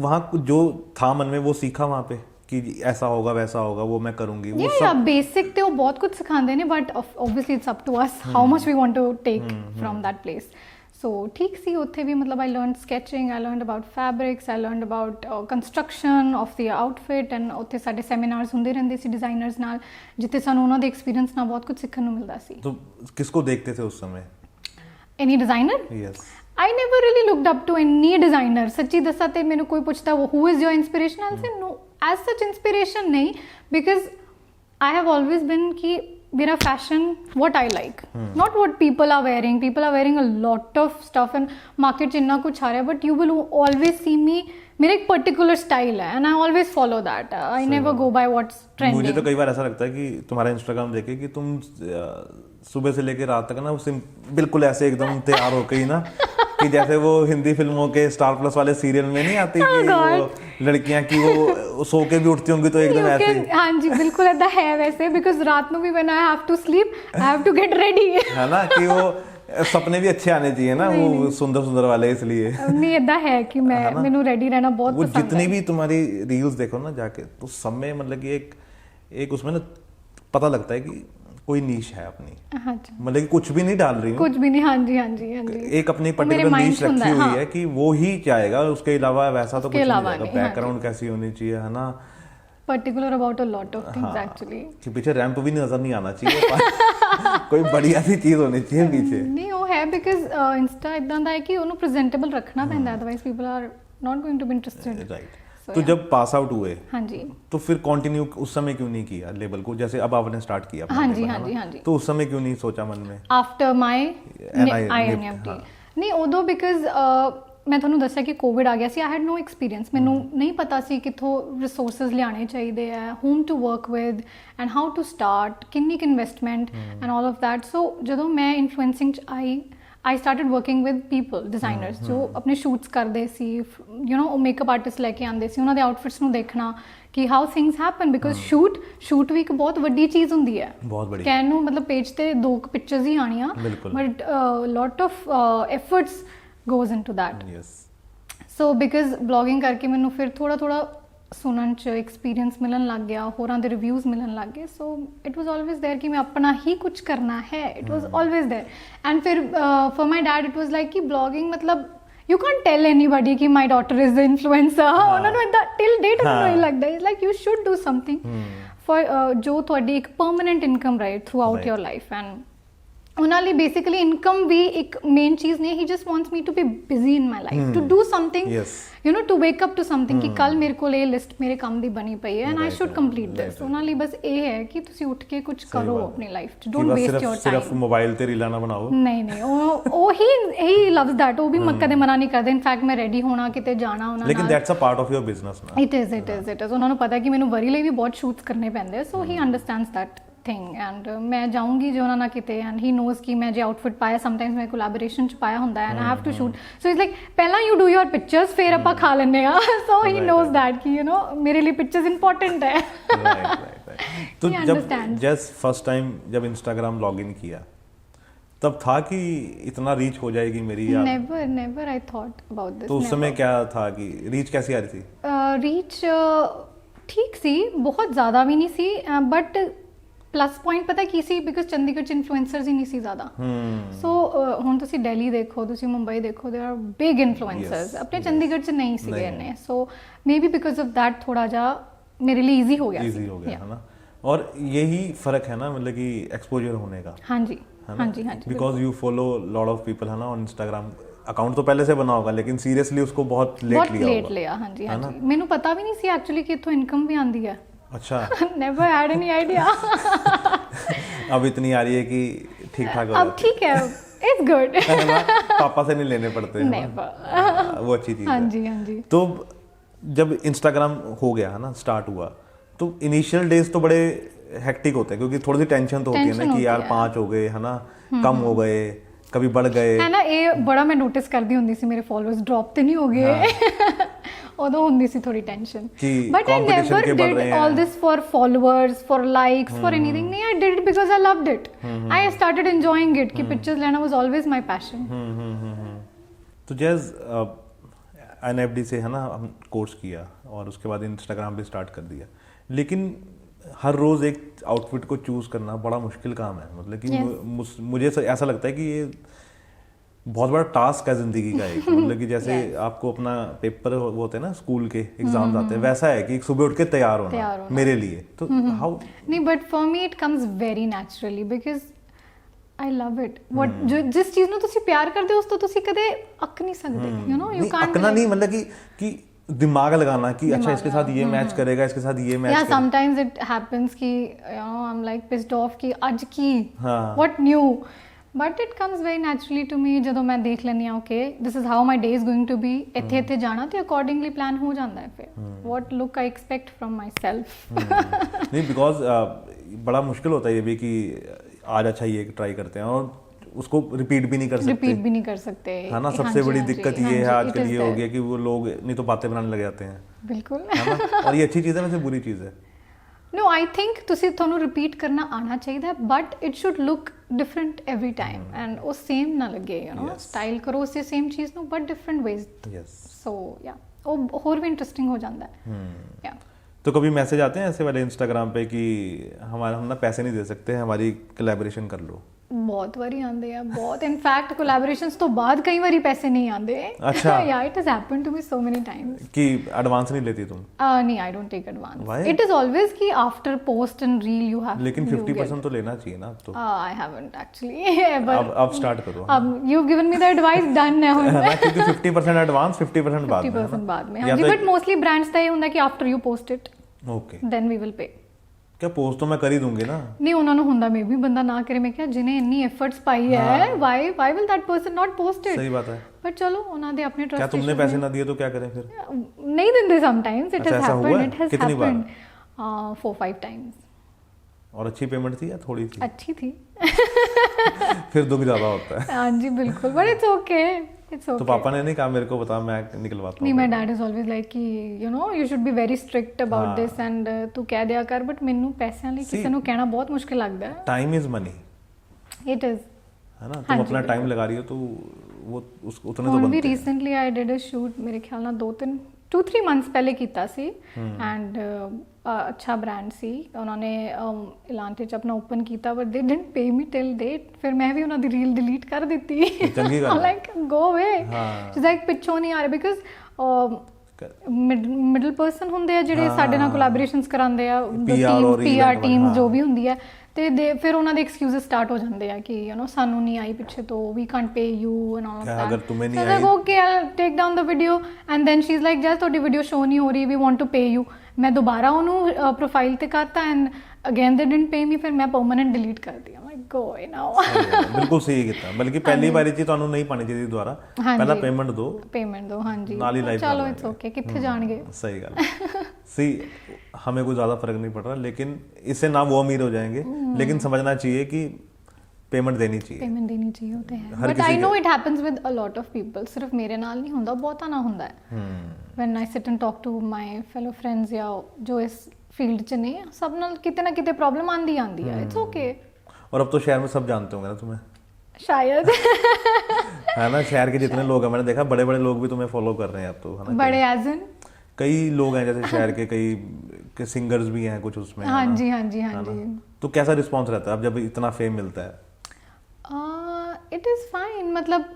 वहाँ जो था मन में वो सीखा वहाँ पे कि ऐसा होगा वैसा होगा वो मैं करूँगी वो सब बेसिक तो बहुत कुछ सिखाते हैं but obviously it's up to us how much we want to take from that place। so ठीक सी उत्थे भी मतलब I learned sketching, I learned about fabrics, I learned about construction of the outfit and उत्थे साडे seminars ਹੁੰਦੇ ਰਹਿੰਦੇ ਸੀ designers ਨਾਲ ਜਿੱਥੇ ਸਾਨੂੰ ਉਹਨਾਂ ਦੇ experience ਨਾਲ ਬਹੁਤ ਕੁਝ ਸਿੱਖਣ ਨੂੰ ਮਿਲਦਾ ਸੀ। तो किसको देखते थे उस समय? Any designer? Yes। I never really looked up to any designer। सच्ची दसा ते मैंने कोई पूछता वो who is your inspiration? I'll say no as such inspiration नहीं because I have always been कि मेरा fashion what I like not what people are wearing। people are wearing a lot of stuff and market जिन्ना कुछ आ रहा है but you will always see me मेरा एक particular style है and I always follow that। I never go by what's trending। मुझे तो कई बार ऐसा लगता है कि तुम्हारा इंस्टाग्राम देखे कि तुम सुबह से लेकर रात तक ना बिल्कुल ऐसे एकदम तैयार हो गई ना कि जैसे वो हिंदी फिल्मों के स्टार प्लस वाले सीरियल में नहीं आती कि वो लड़कियां की वो सो के भी उठती होंगी तो एकदम ऐसे। हाँ जी बिल्कुल ऐसा है वैसे बिकॉज रात में भी when I have to sleep I have to get ready है ना कि वो सपने भी अच्छे आने चाहिए ना वो सुंदर सुंदर वाले इसलिए नहीं ऐसा है कि मैं मैंने रेडी रहना बहुत वो पसंद है। जितनी भी तुम्हारी रील्स देखो ना जाके तो सब में मतलब कि एक उसमें ना पता लगता है कि कोई नीश है अपनी। हाँ जी मतलब कि कुछ भी नहीं डाल रही हूँ कुछ भी नहीं। हाँ जी हाँ जी हाँ जी एक अपनी पर्टिकुलर नीश रखी हुई है कि वो ही चाहेगा उसके अलावा वैसा तो कुछ नहीं जाएगा। बैकग्राउंड कैसी होनी चाहिए है ना particular about a lot of things actually कि पीछे रैंप भी नजर नहीं आना चाहिए कोई बढ़िया सी चीज होनी चाहिए पीछे। नहीं वो है बिकॉज इंस्टा इदां दा है कि ਉਹਨੂੰ प्रेजेंटेबल रखना पैंदा otherwise people are not going to be interested. Right. तो जब पास आउट हुए हाँ जी तो फिर कंटिन्यू उस समय क्यों नहीं किया लेबल को जैसे अब आपने स्टार्ट किया? हाँ जी हाँ जी हाँ जी। तो उस समय क्यों नहीं सोचा मन में? आफ्टर माय INFD नहीं ਉਦੋਂ ਬਿਕਾਜ਼ ਮੈਂ ਤੁਹਾਨੂੰ ਦੱਸਿਆ ਕਿ ਕੋਵਿਡ ਆ ਗਿਆ ਸੀ। I had no experience. ਮੈਨੂੰ ਨਹੀਂ ਪਤਾ ਸੀ ਕਿੱਥੋਂ ਰਿਸੋਰਸਸ ਲਿਆਉਣੇ ਚਾਹੀਦੇ ਆ, whom to work with and how to start, ਕਿੰਨੀ ਕੁ investment and all of that। so ਜਦੋਂ ਮੈਂ ਇਨਫਲੂਐਂਸਿੰਗ 'ਚ ਆਈ I started working with people, designers ਜੋ ਆਪਣੇ ਸ਼ੂਟਸ ਕਰਦੇ ਸੀ ਯੂ نو ਉਹ ਮੇਕਅਪ ਆਰਟਿਸਟ ਲੈ ਕੇ ਆਉਂਦੇ ਸੀ ਉਹਨਾਂ ਦੇ ਆਊਟਫਿਟਸ ਨੂੰ ਦੇਖਣਾ ਕਿ how things happen because shoot ਵੀ ਇੱਕ ਬਹੁਤ ਵੱਡੀ ਚੀਜ਼ ਹੁੰਦੀ ਹੈ। ਬਹੁਤ ਬੜੀ ਕਹਿਣ ਨੂੰ ਮਤਲਬ ਪੇਜ ਤੇ 2 ਪਿਕਚਰਸ ਹੀ ਆਣੀਆਂ but lot of efforts goes into that। yes so because blogging ਕਰਕੇ ਮੈਨੂੰ ਫਿਰ ਥੋੜਾ ਸੁਣਨ ਚ ਐਕਸਪੀਰੀਅੰਸ ਮਿਲਣ ਲੱਗ ਗਿਆ, ਹੋਰਾਂ ਦੇ ਰਿਵਿਊਜ਼ ਮਿਲਣ ਲੱਗ ਗਏ। so it was always there ਕਿ ਮੈਂ ਆਪਣਾ ਹੀ ਕੁਝ ਕਰਨਾ ਹੈ। it was always there and ਫਿਰ for my dad it was like ਕਿ blogging ਮਤਲਬ you can't tell anybody ਕਿ my daughter is the influencer। ਉਹਨਾਂ ਨੂੰ ਇਦਾਂ till date ਮੈਨੂੰ ਇਹ ਲੱਗਦਾ is like you should do something for ਜੋ ਤੁਹਾਡੀ ਇੱਕ permanent income ਰਹੇ throughout your life and ਉਹਨਾਂ ਲਈ ਬੇਸਿਕਲੀ ਇਨਕਮ ਵੀ ਇੱਕ ਮੇਨ ਚੀਜ਼ ਨਹੀਂ, he just wants me to be busy in my life, to do something, you know, to wake up to something, ਕਿ ਕੱਲ ਮੇਰੇ ਕੋਲ ਇਹ ਲਿਸਟ ਮੇਰੇ ਕੰਮ ਦੀ ਬਣੀ ਪਈ ਹੈ ਐਂਡ ਆਈ ਸ਼ੁੱਡ ਕੰਪਲੀਟ ਦਿਸ। ਉਹਨਾਂ ਲਈ ਬਸ ਇਹ ਹੈ ਕਿ ਤੁਸੀਂ ਉੱਠ ਕੇ ਕੁਝ ਕਰੋ ਆਪਣੀ ਲਾਈਫ 'ਚ, ਡੋਂਟ ਵੇਸਟ ਯੋਰ ਟਾਈਮ। ਸਿਰਫ ਮੋਬਾਈਲ ਤੇ ਰੀਲਾਂ ਨਾ ਬਣਾਓ। ਨਹੀਂ ਉਹ ਹੀ ਲਵਸ ਦੈਟ, ਉਹ ਵੀ ਕਦੇ ਮਨਾ ਨਹੀਂ ਕਰਦੇ। ਇਨਫੈਕਟ ਮੈਂ ਰੈਡੀ ਹੋਣਾ, ਕਿਤੇ ਜਾਣਾ ਉਹਨਾਂ ਨਾਲ, ਲੇਕਿਨ that's a part of your business ਨਾ। ਇਟ ਇਜ਼ ਉਹਨਾਂ ਨੂੰ ਪਤਾ ਕਿ ਮੈਨੂੰ ਵਰੀ ਲਈ ਵੀ ਬਹੁਤ ਸ਼ੂਟਸ ਕਰਨੇ ਪੈਂਦੇ, ਸੋ ਹੀ ਅੰਡਰਸਟੈਂਡਸ ਦੈਟ ਥਿੰਗ। ਐਂਡ ਮੈਂ ਜਾਊਂਗੀ ਜੇ ਉਹਨਾਂ ਨਾਲ ਕਿਤੇ, ਐਂਡ ਹੀ ਨੋਜ਼ ਕਿ ਮੈਂ ਜੇ ਆਊਟਫਿਟ ਪਾਇਆ, ਸਮਟਾਈਮਸ ਮੈਂ ਕੋਲੈਬੋਰੇਸ਼ਨ 'ਚ ਪਾਇਆ ਹੁੰਦਾ and I have to shoot, so it's like ਪਹਿਲਾਂ ਯੂ ਡੂ ਯੋਰ ਪਿਕਚਰਸ, ਫਿਰ ਆਪਾਂ ਖਾ ਲੈਂਦੇ ਆ। ਸੋ ਹੀ ਨੋਜ਼ ਦੈਟ ਕਿ ਯੂ نو ਮੇਰੇ ਲਈ ਪਿਕਚਰਸ इंपॉर्टेंट है। तो जब फर्स्ट टाइम जब इंस्टाग्राम लॉगिन किया तब था कि इतना रीच हो जाएगी मेरी, या never I thought about this. तो उस समय क्या था कि रीच कैसी आ रही थी? रीच ठीक सी, बहुत ज़्यादा भी नहीं सी, बट प्लस पॉइंट पता की सी, बिकॉज चंडीगढ़ च इन्फ्लुएंसर्स ही नहीं सी ज़्यादा। सो हुण तुसी दिल्ली देखो, तुसी मुंबई देखो, देयर आर बिग इन्फ्लुएंसर्स, अपने चंडीगढ़ च नहीं सीगे इन्ने, so maybe because of that थोड़ा जा मेरे लिए इजी हो गया है ना। और यही फर्क है ना, मतलब कि एक्सपोजर होने का। हाँ जी, because you follow lot of people है ना ऑन इंस्टाग्राम। अकाउंट तो पहले से बना होगा, लेकिन सीरियसली उसको बहुत लेट लिया। हाँ जी, मैंने पता भी नहीं सी एक्चुअली कि इत्थों इनकम भी आंदी है। अच्छा। Never had any idea. अब इतनी आ रही है कि ठीक ठाक हो, अब ठीक है, इट्स गुड। पापा से नहीं लेने पड़ते, वो अच्छी चीज है। हाँ जी। तो जब इंस्टाग्राम हो गया है ना, स्टार्ट हुआ, तो इनिशियल डेज तो बड़े हेक्टिक होते हैं, क्योंकि थोड़ी सी टेंशन तो होती है ना कि यार 5 हो गए है ना, कम हो गए, कभी बढ़ गए है ना। ये बड़ा मैं नोटिस करती हुंदी सी, मेरे फॉलोअर्स ड्रॉप तो नहीं हो गए। उदों हुंदी सी थोड़ी tension, but I never did all this for followers, for likes, for anything. नहीं, I did it because I loved it, I started enjoying it, कि पिक्चर्स लेना वाज ऑलवेज माय पैशन। तो जैज एनएफडी से है ना हम course किया, और उसके बाद इंस्टाग्राम भी स्टार्ट कर दिया, लेकिन हर रोज़ एक आउटफिट को चूज़ करना बड़ा मुश्किल काम है। मतलब कि मुझे ऐसा लगता है कि ये बहुत बड़ा टास्क है ज़िंदगी का एक। मतलब कि जैसे आपको अपना पेपर वो होते हैं ना, स्कूल के एग्जाम्स आते हैं, वैसा है कि सुबह उठ के तैयार होना मेरे लिए। तो हाउ? नहीं, but for me it comes very naturally, because I love it. What जो जिस चीज़ ਨੂੰ ਤੁਸੀਂ ਪਿਆਰ ਕਰਦੇ ਹੋ, ਉਸ ਤੋਂ ਤੁਸੀਂ ਕਦੇ ਅੱਕ ਨਹੀਂ ਸਕਦੇ, ਯੂ نو, ਯੂ ਕਾਂਟ ਅੱਕਣਾ नहीं, मतलब कि दिमाग लगाना कि अच्छा इसके साथ ये मैच करेगा, इसके साथ ये मैच करेगा। समटाइम्स इट हैपेंस कि you know I am like pissed off कि आज की what new, but it comes very naturally to me. ਜਦੋਂ ਮੈਂ ਦੇਖ ਲੈਂਦੀ ਹਾਂ okay this is how my day is going to be, ਇੱਥੇ ਜਾਣਾ, ਤੇ ਅਕੋਰਡਿੰਗਲੀ ਪਲਾਨ ਹੋ ਜਾਂਦਾ ਹੈ ਫਿਰ। What look I expect from myself. नहीं, बिकॉज बड़ा मुश्किल होता है ये भी कि आज अच्छा ये ट्राई करते हैं, और उसको रिपीट भी नहीं कर सकते है ना। सबसे बड़ी दिक्कत ये है आजकल, ये हो गया कि वो लोग नहीं तो बातें बनाने लग जाते हैं। बिल्कुल, है ना। और ये अच्छी चीज़ है, वैसे बुरी चीज़ है। नो, आई थिंक ਤੁਹਾਨੂੰ ਰਿਪੀਟ ਕਰਨਾ ਆਣਾ ਚਾਹੀਦਾ, but it should look different every time, and ਉਹ ਸੇਮ ਨਾ ਲੱਗੇ, ਯੂ نو। ਸਟਾਈਲ ਕਰੋ ਉਸੇ ਸੇਮ ਚੀਜ਼ ਨੂੰ, ਬਟ ਡਿਫਰੈਂਟ ਵੇਜ਼। ਸੋ या ਉਹ ਹੋਰ ਵੀ ਇੰਟਰਸਟਿੰਗ ਹੋ ਜਾਂਦਾ ਹੈ। या तो कभी मैसेज आते हैं ऐसे वाले इंस्टाग्राम पे कि हम ना पैसे नहीं दे सकते, हमारी कोलैबोरेशन कर लो? बहुत बारी आंदे हैं, बहुत। इनफैक्ट कोलैबोरेशंस तो बाद कई बारी पैसे नहीं आंदे। अच्छा। Yeah it has happened to me so many times. कि एडवांस नहीं लेती तुम? नहीं, I don't take advance. It is always कि after post and reel you have, लेकिन 50% तो लेना चाहिए ना अब तो। I haven't actually. अब स्टार्ट करो। अब you have given me the advice, done है हुन। क्योंकि 50% एडवांस, 50% बाद में। 50% बाद में, हां जी। बट मोस्टली ब्रांड्स ਦਾ ਇਹ ਹੁੰਦਾ ਕਿ after you post it, okay, then we will pay. क्या पोस्ट तो मैं कर ही दूंगी ना। नहीं, ਉਹਨਾਂ ਨੂੰ ਹੁੰਦਾ मे भी ਬੰਦਾ ਨਾ ਕਰੇ। ਮੈਂ ਕਿਹਾ ਜਿਹਨੇ ਇੰਨੀ ਐਫਰਟਸ ਪਾਈ ਹੈ, why will that person not post it? सही बात है। बट चलो, ਉਹਨਾਂ ਦੇ ਆਪਣੇ ट्रस्ट। क्या तुमने पैसे ना दिए तो क्या करें फिर? नहीं देते sometimes, it has happened, it has कितनी बार? Happened 4-5 times. और अच्छी पेमेंट थी या थोड़ी थी? अच्छी थी। फिर दुख ज्यादा होता है। हाँ जी, बिल्कुल, but it's okay, it's okay. तो पापा ने नहीं कहा मेरे को बता, मैं निकलवाता हूं? नहीं, my dad is always like कि you know you should be very strict about this, and तू कह दिया कर। बट ਮੈਨੂੰ ਪੈਸਿਆਂ ਲਈ ਕਿਸੇ ਨੂੰ ਕਹਿਣਾ ਬਹੁਤ ਮੁਸ਼ਕਿਲ ਲੱਗਦਾ ਹੈ। Time is money, it is, है ना। तुम अपना टाइम लगा रही हो तो वो उतने तो बनते हैं। Recently I did a shoot, मेरे ख्याल ਨਾਲ 2-3 ਮੰਥਸ ਪਹਿਲੇ ਕੀਤਾ ਸੀ, ਐਂਡ अच्छा ब्रांड सी। उन्होंने एलांटे च अपना ओपन किया, बट दे डिडंट पे मी टिल डेट। फिर मैं भी उन्होंने रील डिलीट कर दी। लाइक गो अवे, लाइक पिछों नहीं आ रहे, बिकॉज मिडल पर्सन ਹੁੰਦੇ ਆ ਜਿਹੜੇ ਸਾਡੇ ਨਾਲ ਕੋਲੈਬੋਰੇਸ਼ਨਸ ਕਰਾਉਂਦੇ ਆ, ਪੀਆਰ ਟੀਮ ਜੋ ਵੀ ਹੁੰਦੀ ਹੈ, ਤੇ ਫਿਰ ਉਹਨਾਂ ਦੇ ਐਕਸਕਿਊਜ਼ਸ ਸਟਾਰਟ ਹੋ ਜਾਂਦੇ ਆ ਕਿ ਯੂ نو ਸਾਨੂੰ ਨਹੀਂ ਆਈ ਪਿੱਛੇ ਤੋਂ ਵੀ can't pay you and all of that अगर तुम्हें नहीं I I okay I take down the video and then she is like just ਤੁਹਾਡੀ ਵੀਡੀਓ ਸ਼ੋ ਨਹੀਂ ਹੋ ਰਹੀ we want to pay you ਮੈਂ ਦੁਬਾਰਾ ਉਹਨੂੰ ਪ੍ਰੋਫਾਈਲ ਤੇ ਕਰਤਾ and again they didn't pay me ਫਿਰ ਮੈਂ ਪਰਮਨੈਂਟ ਡਿਲੀਟ ਕਰ ਦਿਆ ਮੈਂ ਗੋਏ ਨਾਓ बिल्कुल सही ਕੀਤਾ ਬਲਕਿ ਪਹਿਲੀ ਵਾਰੀ ਚ ਤੁਹਾਨੂੰ ਨਹੀਂ ਪਾਣੀ ਚਾਹੀਦੀ ਦੁਬਾਰਾ ਪਹਿਲਾਂ ਪੇਮੈਂਟ ਦੋ ਹਾਂਜੀ ਨਾਲ ਹੀ लाइव ਚਲੋ ਇਟਸ ਓਕੇ ਕਿੱਥੇ ਜਾਣਗੇ सही गल सी हमें कोई ज़्यादा फर्क नहीं पड़ रहा लेकिन इससे ना वो अमीर हो जाएंगे लेकिन समझना चाहिए कि पेमेंट देनी चाहिए होते हैं but I know it happens with a lot of people सिर्फ मेरे नाल नहीं ਹੁੰਦਾ ਬਹੁਤਾ ਨਾ ਹੁੰਦਾ ਹੈ when I sit and talk to my fellow friends या जो इस फील्ड च ने सब नाल किते ना किते प्रॉब्लम आंदी है इट्स ओके और अब तो शहर में सब जानते होंगे ना तुम्हें शायद है ना शहर के जितने लोग हैं मैंने देखा बड़े बड़े लोग भी तुम्हें फॉलो कर रहे हैं अब तो है ना बड़े एज इन कई लोग हैं जैसे शहर के कई के सिंगर्स भी हैं कुछ उसमें हाँ जी तो कैसा रिस्पांस रहता है अब जब इतना फेम मिलता है इट इज़ फाइन मतलब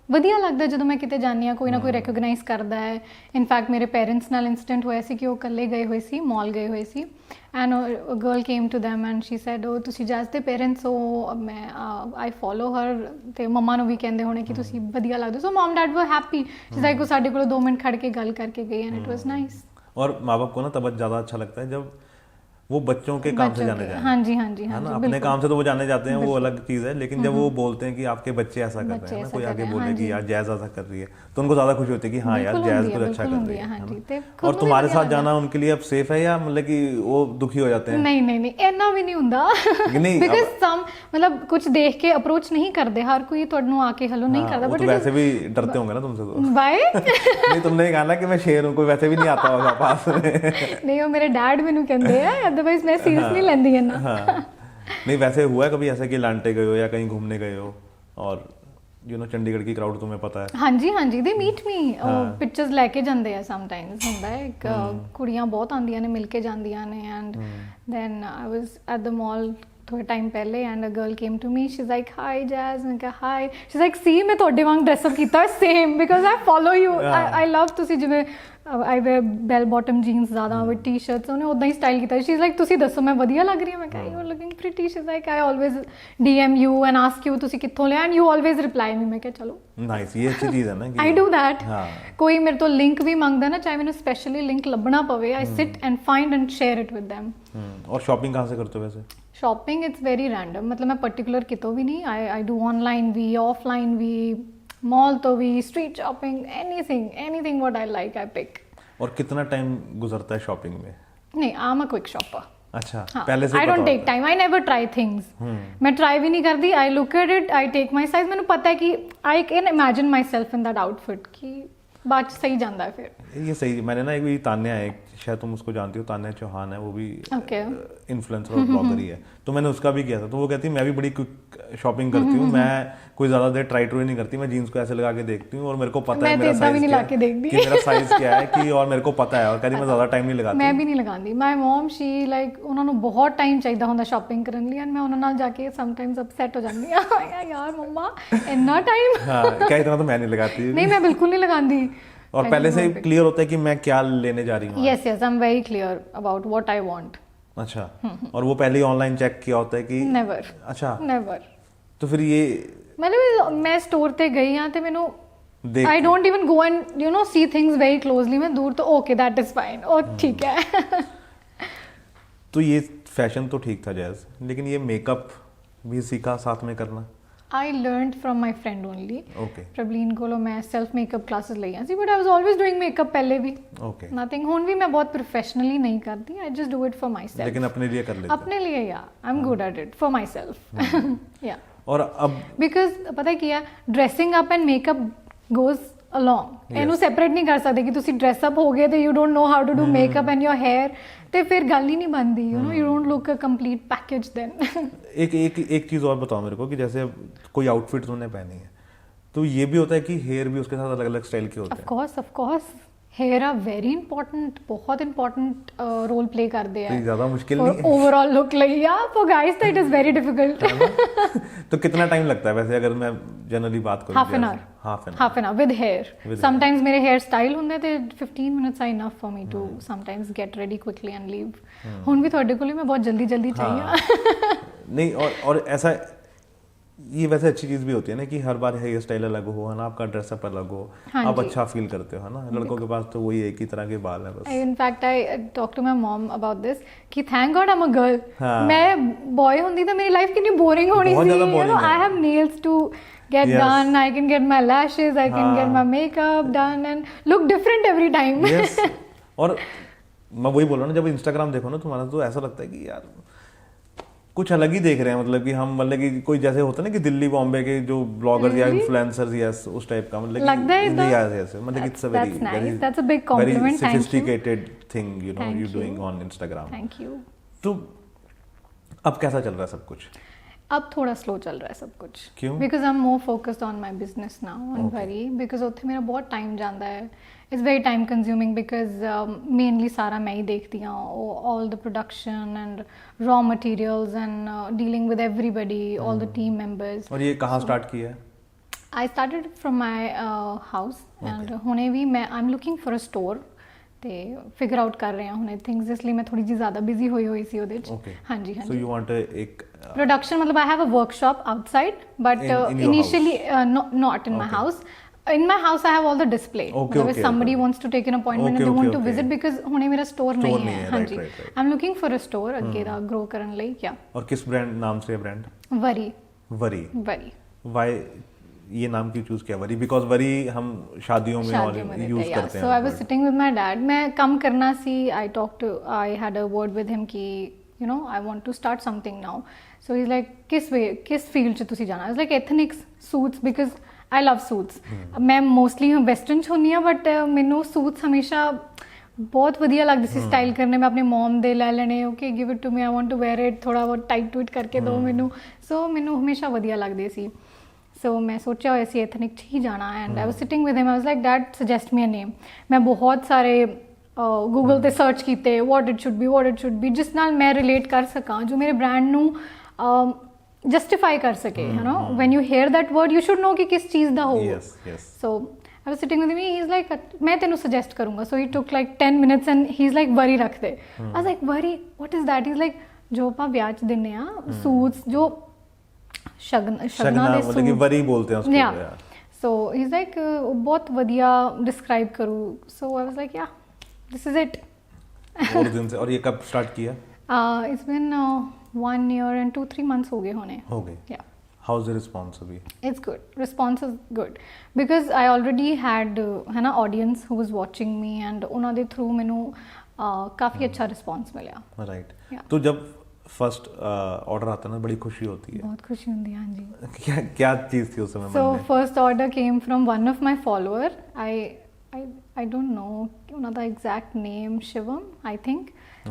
ਵਧੀਆ ਲੱਗਦਾ ਜਦੋਂ ਮੈਂ ਕਿਤੇ ਜਾਂਦੀ ਹਾਂ ਕੋਈ ਨਾ ਕੋਈ ਰੈਕਗਨਾਈਜ਼ ਕਰਦਾ ਹੈ ਇਨਫੈਕਟ ਮੇਰੇ ਪੇਰੈਂਟਸ ਨਾਲ ਇਨਸੀਡੈਂਟ ਹੋਇਆ ਸੀ ਕਿ ਉਹ ਇਕੱਲੇ ਗਏ ਹੋਏ ਸੀ ਮਾਲ ਗਏ ਹੋਏ ਸੀ and a girl came to them and she said ਉਹ ਤੁਸੀਂ ਜੈਜ਼ ਦੇ ਪੇਰੈਂਟਸ ਹੋ ਮੈਂ ਆਈ ਫੋਲੋ ਹਰ ਤੇ ਮੰਮਾ ਨੂੰ ਵੀ ਕਹਿੰਦੇ ਹੋਣੇ ਕਿ ਤੁਸੀਂ ਵਧੀਆ ਲੱਗਦੇ ਸੋ ਮਮ ਡੈਡ ਵਰ ਹੈਪੀ ਸ਼ੀ ਲਾਈਕ ਉਹ ਸਾਡੇ ਕੋਲ 2 ਮਿੰਟ ਖੜ ਕੇ ਗੱਲ ਕਰਕੇ ਗਈ ਐਂਡ ਇਟ ਵਾਸ ਨਾਈਸ और माँ बाप को ना तब ज़्यादा अच्छा लगता है जब वो बच्चों के काम से जाने जाए हाँ जी है ना अपने काम से तो वो जाने जाते हैं वो अलग चीज़ है लेकिन जब वो बोलते हैं कि आपके बच्चे ऐसा कर रहे हैं ना कोई आगे बोले कि यार जैज़ ऐसा कर रही है तो उनको ज़्यादा खुशी होती है कि हाँ यार जैज़ कुछ अच्छा कर रही है और तुम्हारे साथ जाना उनके लिए अब सेफ है या मतलब कि वो दुखी हो जाते हैं नहीं ਇੰਨਾ ਵੀ ਨਹੀਂ ਹੁੰਦਾ ਬਿਕਾਜ਼ ਸਮ ਮਤਲਬ ਕੁਝ ਦੇਖ ਕੇ ਅਪਰੋਚ ਨਹੀਂ ਕਰਦੇ ਹਰ ਕੋਈ ਤੁਹਾਨੂੰ ਆ ਕੇ ਹੈਲੋ ਨਹੀਂ ਕਰਦਾ बट वैसे भी डरते होंगे ना तुमसे तो ਬਾਏ नहीं तुमने कहा ना कि मैं शेर हूँ कोई वैसे भी नहीं आता होगा पास में नहीं वो मेरे डैड ਮੈਨੂੰ ਕਹਿੰਦੇ ਆ अदरवाइज मैं सीरियस नहीं लेंदी है ना नहीं वैसे हुआ है कभी ऐसा कि लांटे गए हो या कहीं घूमने गए हो और यू नो चंडीगढ़ की क्राउड तुम्हें पता है हाँ जी दे मीट मी पिक्चर्स लेके ਜਾਂਦੇ ਆ ਸਮਟਾਈਮਸ ਹੁੰਦਾ ਹੈ ਇੱਕ ਕੁੜੀਆਂ ਬਹੁਤ ਆਉਂਦੀਆਂ ਨੇ ਮਿਲ ਕੇ ਜਾਂਦੀਆਂ ਨੇ and then I was at the mall ਥੋੜਾ ਟਾਈਮ ਪਹਿਲੇ and a girl came to me she is like hi Jazz ਮੈਂ ਕਿਹਾ hi she is like see ਮੈਂ ਤੁਹਾਡੇ ਵਾਂਗ ਡਰੈਸ ਅਪ ਕੀਤਾ same because I follow you I love ਤੁਸੀਂ ਜਿਵੇਂ I wear bell bottom jeans ਜ਼ਿਆਦਾ ਵਿਦ ਟੀ-ਸ਼ਰਟਸ ਉਹਨੇ ਉਦਾਂ ਹੀ ਸਟਾਈਲ ਕੀਤਾ ਸ਼ੀ ਇਜ਼ ਲਾਈਕ ਤੁਸੀਂ ਦੱਸੋ ਮੈਂ ਵਧੀਆ ਲੱਗ ਰਹੀ ਹਾਂ ਮੈਂ ਕਿਹਾ you are looking pretty she is like I always DM you and ask you ਤੁਸੀਂ ਕਿੱਥੋਂ ਲਿਆ and you always reply me ਮੈਂ ਕਿਹਾ ਚਲੋ नाइस ये अच्छी चीज़ है ना कि I do that हाँ ਕੋਈ ਮੇਰੇ ਤੋਂ ਲਿੰਕ ਵੀ ਮੰਗਦਾ ਨਾ ਚਾਹੇ ਮੈਨੂੰ ਸਪੈਸ਼ਲੀ ਲਿੰਕ ਲੱਭਣਾ ਪਵੇ I sit and find and share it with them और शॉपिंग कहाँ से करते हो वैसे shopping it's very random मतलब मैं particular ਕਿਤੋਂ ਵੀ ਨਹੀਂ I do online we offline we mall ਤੋਂ ਵੀ street shopping anything what I like I pick और कितना टाइम गुजरता है शॉपिंग में नहीं I'm a quick shopper अच्छा हाँ, पहले से I don't take time I never try things मैं try भी नहीं करती I look at it I take my size मैंने पता है कि I can imagine myself in that outfit कि बाद सही जाता है फिर ये सही मैंने ना एक भी तान्या है शायद तुम उसको जानती हो तान्या चौहान है वो भी इन्फ्लुएंसर और ब्लॉगर ही है तो मैंने उसका भी किया था तो वो कहती है मैं भी बड़ी क्विक शॉपिंग करती हूँ मैं कोई ज़्यादा देर ट्राई नहीं करती मैं जीन्स को ऐसे लगा के देखती हूँ और मेरे को पता है मेरा साइज क्या है कि और मेरे को पता है और कहती मैं ज़्यादा टाइम नहीं लगाती मैं भी नहीं लगाती माय मॉम शी लाइक ਉਹਨਾਂ ਨੂੰ ਬਹੁਤ ਟਾਈਮ ਚਾਹੀਦਾ ਹੁੰਦਾ ਸ਼ਾਪਿੰਗ ਕਰਨ ਲਈ ਐਂਡ ਮੈਂ ਉਹਨਾਂ ਨਾਲ ਜਾ ਕੇ ਸਮਟਾਈਮਸ ਅਪਸੈਟ ਹੋ ਜਾਂਦੀ ਆ यार मम्मा इतना टाइम हाँ क्या इतना तो मैं नहीं लगाती नहीं मैं बिल्कुल नहीं लगाती और पहले से ही क्लियर होता है कि मैं क्या लेने जा रही हूँ yes I am very clear about what I want अच्छा और वो पहले ही ऑनलाइन चेक किया होता है कि नेवर अच्छा नेवर तो फिर ये मतलब मैं स्टोर ਤੇ ਗਈ ਹਾਂ ਤੇ ਮੈਨੂੰ I don't even go and you know see things very closely मैं दूर तो ओके दैट इज फाइन और ठीक है तो ये फैशन तो ठीक था जैज़ लेकिन ये मेकअप भी सीखा साथ में करना I learned from my friend only okay Prableen ਕੋਲੋਂ ਮੈਂ ਸੈਲਫ ਮੇਕਅਪ ਕਲਾਸਿਸ ਲਈਆਂ ਸੀ but I was always doing makeup ਪਹਿਲੇ ਵੀ okay nothing ਹੁਣ ਵੀ ਮੈਂ ਬਹੁਤ professionally नहीं करती I just do it for myself लेकिन अपने लिए कर लेते अपने लिए या I'm good at it for myself yeah और अब because ਪਤਾ ਕੀ ਹੈ dressing up and makeup goes along ਇਹਨੂੰ separate ਨਹੀਂ ਕਰ ਸਕਦੇ ਕਿ ਤੁਸੀਂ dress up ਹੋ ਗਏ ਤੇ you don't know how to do makeup and your hair ਤੇ ਫਿਰ ਗੱਲ ਹੀ नहीं बनती you know you don't look a complete package then एक चीज़ और बताओ मेरे को कि जैसे कोई आउटफिट तुमने पहनी है तो ये भी होता है कि हेयर भी उसके साथ अलग अलग स्टाइल के होते हैं of course hair are very important, बहुत इंपॉर्टेंट रोल प्ले करते तो ये हैं ज्यादा मुश्किल नहीं है ओवरऑल लुक लाइक या फॉर गाइस तो इट इज वेरी डिफिकल्ट। तो कितना टाइम लगता है वैसे अगर मैं जनरली बात करूं? Half an hour half an hour with hair. Sometimes मेरे हेयर स्टाइल ਹੁੰਦੇ ਤੇ 15 ਮਿੰਟਸ ਆ enough for me to sometimes get ready quickly and leave. ਹੁਣ ਵੀ ਤੁਹਾਡੇ ਕੋਲ ਮੈਂ ਬਹੁਤ ਜਲਦੀ ਜਲਦੀ चाहिए। नहीं और ऐसा ये वैसे अच्छी चीज भी होती है ना कि हर बार हेयर स्टाइल अलग हो है ना, आपका ड्रेसअप अलग हो, आप अच्छा फील करते हो है ना। लड़कों के पास तो वही एक ही तरह के बाल है बस। In fact, I talked to my mom about this कि thank God I'm a girl। मैं boy ਹੁੰਦੀ ਤਾਂ ਮੇਰੀ ਲਾਈਫ ਕਿੰਨੀ boring ਹੋਣੀ ਸੀ। You know, I have nails to get done, I can get my lashes, I can get my makeup done and look different every time। Yes। और मैं वही बोल रहा हूँ ना, जब इंस्टाग्राम देखो ना तुम्हारा तो ऐसा लगता है कि यार कुछ अलग ही देख रहे हैं, मतलब कि हम मतलब कि कोई जैसे होता है ना कि दिल्ली बॉम्बे के जो ब्लॉगर्स या इन्फ्लुएंसर्स या उस टाइप का, मतलब लगता है मतलब it's a very sophisticated thing you know you doing on Instagram. Thank you. तो अब कैसा चल रहा है सब कुछ? अब थोड़ा स्लो चल रहा है सब कुछ। क्यों? Because I am more focused on my business now and worry because उत्थे मेरा बहुत टाइम जाता है। It's very time consuming because mainly सारा मैं ही देखती हूँ, all the production and raw materials and dealing with everybody, all the team members. और ये कहाँ स्टार्ट किया है? I started from my house and हुणे भी मैं I am looking for a store ਤੇ ਫਿਗਰ ਆਊਟ ਕਰ ਰਹੇ ਹਾਂ ਹੁਣੇ ਥਿੰਗਸ, ਇਸ ਲਈ ਮੈਂ ਥੋੜੀ ਜਿਹੀ ਜ਼ਿਆਦਾ ਬਿਜ਼ੀ ਹੋਈ ਸੀ ਉਹਦੇ ਚ। ਹਾਂਜੀ ਸੋ ਯੂ ਵਾਂਟ ਇੱਕ ਪ੍ਰੋਡਕਸ਼ਨ, ਮਤਲਬ I have a workshop outside but initially not in my house. In my house I have all the display. If somebody wants to take an appointment and they want to visit, because ਹੁਣੇ ਮੇਰਾ store ਨਹੀਂ ਹੈ। ਹਾਂਜੀ, I'm looking for a store ਅੱਗੇ ਦਾ grow ਕਰਨ ਲਈ। क्या और किस ब्रांड नाम से है brand? Worry. Worry. Worry. Why ये नाम क्यों चूज किया वरी? बिकॉज वरी हम शादियों में और यूज करते हैं। So I was sitting with my dad, मैं कम करना सी, I had a word with him कि you know I want to start something now. So he is like किस फील्ड च तुसी जाना? Is like ethnics, suits, because I love suits. मैं मोस्टली वेस्टर्न च ਹੁੰਦੀ ਆ बट ਮੈਨੂੰ सूट्स हमेशा बहुत ਵਧੀਆ ਲੱਗਦੇ ਸੀ ਸਟਾਈਲ ਕਰਨੇ। ਮੈਂ ਆਪਣੇ ਮਮ ਦੇ ਲੈ ਲੈਣੇ, okay give it to me, I want to wear it, ਥੋੜਾ ਬਹੁਤ ਟਾਈਟ ਟੂਟ ਕਰਕੇ ਦਿਓ ਮੈਨੂੰ। ਸੋ ਮੈਨੂੰ ਹਮੇਸ਼ਾ ਵਧੀਆ ਲੱਗਦੇ ਸੀ। सो मैं सोचा हुआ सी एथनिक च ही जाना and I was sitting with him, I was like dad suggest me a name. मैं बहुत सारे गूगल ते सर्च किए व्हाट इट शुड बी जिस नाल मैं रिलेट कर सकां, जो मेरे ब्रांड नू जस्टिफाई कर सके। You know when you hear that word you should know कि किस चीज़ दा हो। So I was sitting with him, he is like मैं तेनू सजेस्ट करूँगा। So he took like 10 minutes and he is like वरी रख दे। आई वाज लाइक वरी what is that? He is like जो ਆਪਾਂ ਵਿਆਹ ਚ ਦਿੰਨੇ ਆ सूट्स, जो शगना दे मतलब कि वरी बोलते हैं उसको। या सो ही इज लाइक बहुत बढ़िया डिस्क्राइब करूँ। So I was like yeah this is it. और दिन से। और ये कब स्टार्ट किया? It's been 1 year and 2-3 months हो गए। Yeah how is the response अभी? It's good, response is good because I already had है ना audience who was watching me and उन्हों दे थ्रू मैनू काफ़ी अच्छा रिस्पांस मिला। राइट। तो जब फर्स्ट ऑर्डर आता है ना, बड़ी खुशी होती है। बहुत खुशी होती है। हाँ जी। क्या क्या चीज़ थी उस समय? So first order came from one of my follower. I don't know ਉਹਨਾਂ ਦਾ exact name Shivam I think.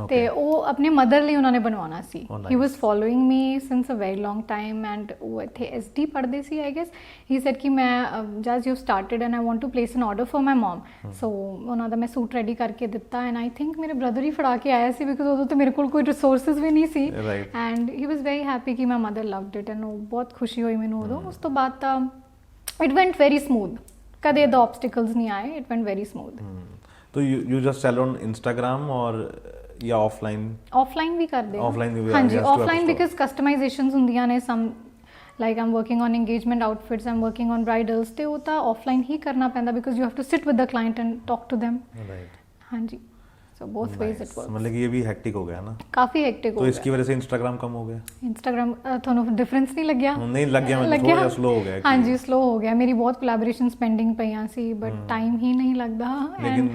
ਤੇ ਉਹ ਆਪਣੇ ਮਦਰ ਲਈ ਉਹਨਾਂ ਨੇ ਬਣਵਾਉਣਾ ਸੀ। He was following me since a very long time and ਉਹ ਇੱਥੇ ਐਸਡੀ ਪੜ੍ਹਦੇ ਸੀ ਆਈ ਗੈਸ। ਹੀ ਸੈਡ ਕਿ ਮੈਂ just you started and I want to place an order for my mum. So ਉਹਨਾਂ ਦਾ ਮੈਂ ਸੂਟ ਰੈਡੀ ਕਰਕੇ ਦਿੱਤਾ ਐਂਡ ਆਈ ਥਿੰਕ ਮੇਰੇ ਬ੍ਰਦਰ ਹੀ ਫੜਾ ਕੇ ਆਇਆ ਸੀ ਬਿਕੋਜ਼ ਉਦੋਂ ਤਾਂ ਮੇਰੇ ਕੋਲ ਕੋਈ ਰਿਸੋਰਸਿਸ ਵੀ ਨਹੀਂ ਸੀ। And he was very happy ਕਿ my mother loved it and ਉਹ ਬਹੁਤ ਖੁਸ਼ੀ ਹੋਈ ਮੈਨੂੰ ਉਦੋਂ। ਉਸ ਤੋਂ ਬਾਅਦ ਤਾਂ ਇਟ ਵੈਂਟ ਵੈਰੀ ਸਮੂਥ, ਕਦੇ ਇਹਦਾ ਆਬਸਟੀਕਲਸ ਨਹੀਂ ਆਏ। It ਵੈਂਟ very smooth. तो you just sell on Instagram और या ऑफलाइन भी करते हैं? ऑफलाइन भी। हाँ जी, ऑफलाइन बिकॉज कस्टमाइजेशंस ਹੁੰਦੀਆਂ ਨੇ some like I'm working on engagement outfits, I'm working on bridals, ਤੇ ਉਹ ਤਾਂ ऑफलाइन ही करना पैंदा because you have to sit with the client and talk to them। right। हाँ जी, so both ways it works। मतलब कि ये भी हेक्टिक हो गया ना? काफी हेक्टिक हो गया। तो इसकी वजह से इंस्टाग्राम कम हो गया? इंस्टाग्राम ਤੁਹਾਨੂੰ डिफरेंस नहीं लग गया? नहीं लग गया, मतलब थोड़ा स्लो हो गया। हाँ जी, स्लो हो गया। मेरी बहुत कोलैबोरेशंस पेंडिंग पईयां सी बट टाइम ही नहीं लगता। लेकिन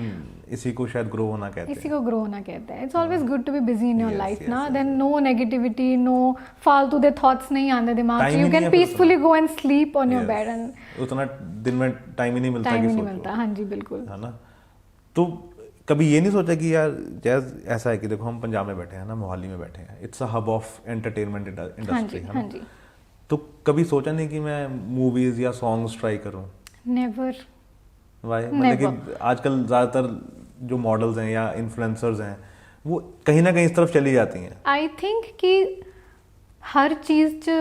इसी को शायद ग्रो होना कहते हैं। इसी को ग्रो होना कहते हैं। It's always good to be busy in your life ना, देन नो नेगेटिविटी, नो फालतू दे थॉट्स नहीं आते दिमाग में। You can peacefully go and sleep on your bed and उतना दिन में टाइम ही नहीं मिलता। टाइम ही नहीं मिलता। हाँ जी, बिल्कुल है ना। तो कभी ये नहीं सोचा कि यार जैज ऐसा है कि देखो हम पंजाब में बैठे हैं ना, मोहाली में बैठे हैं, it's a hub of entertainment industry है ना। तो कभी सोचा नहीं कि मैं मूवीज या सॉन्ग्स ट्राई करूं? नेवर। वाई मतलब कि आजकल ज़्यादातर जो मॉडल्स हैं या इन्फ्लुएंसर्स हैं वो कहीं ना कहीं इस तरफ चली जाती हैं। आई थिंक कि हर चीज़ च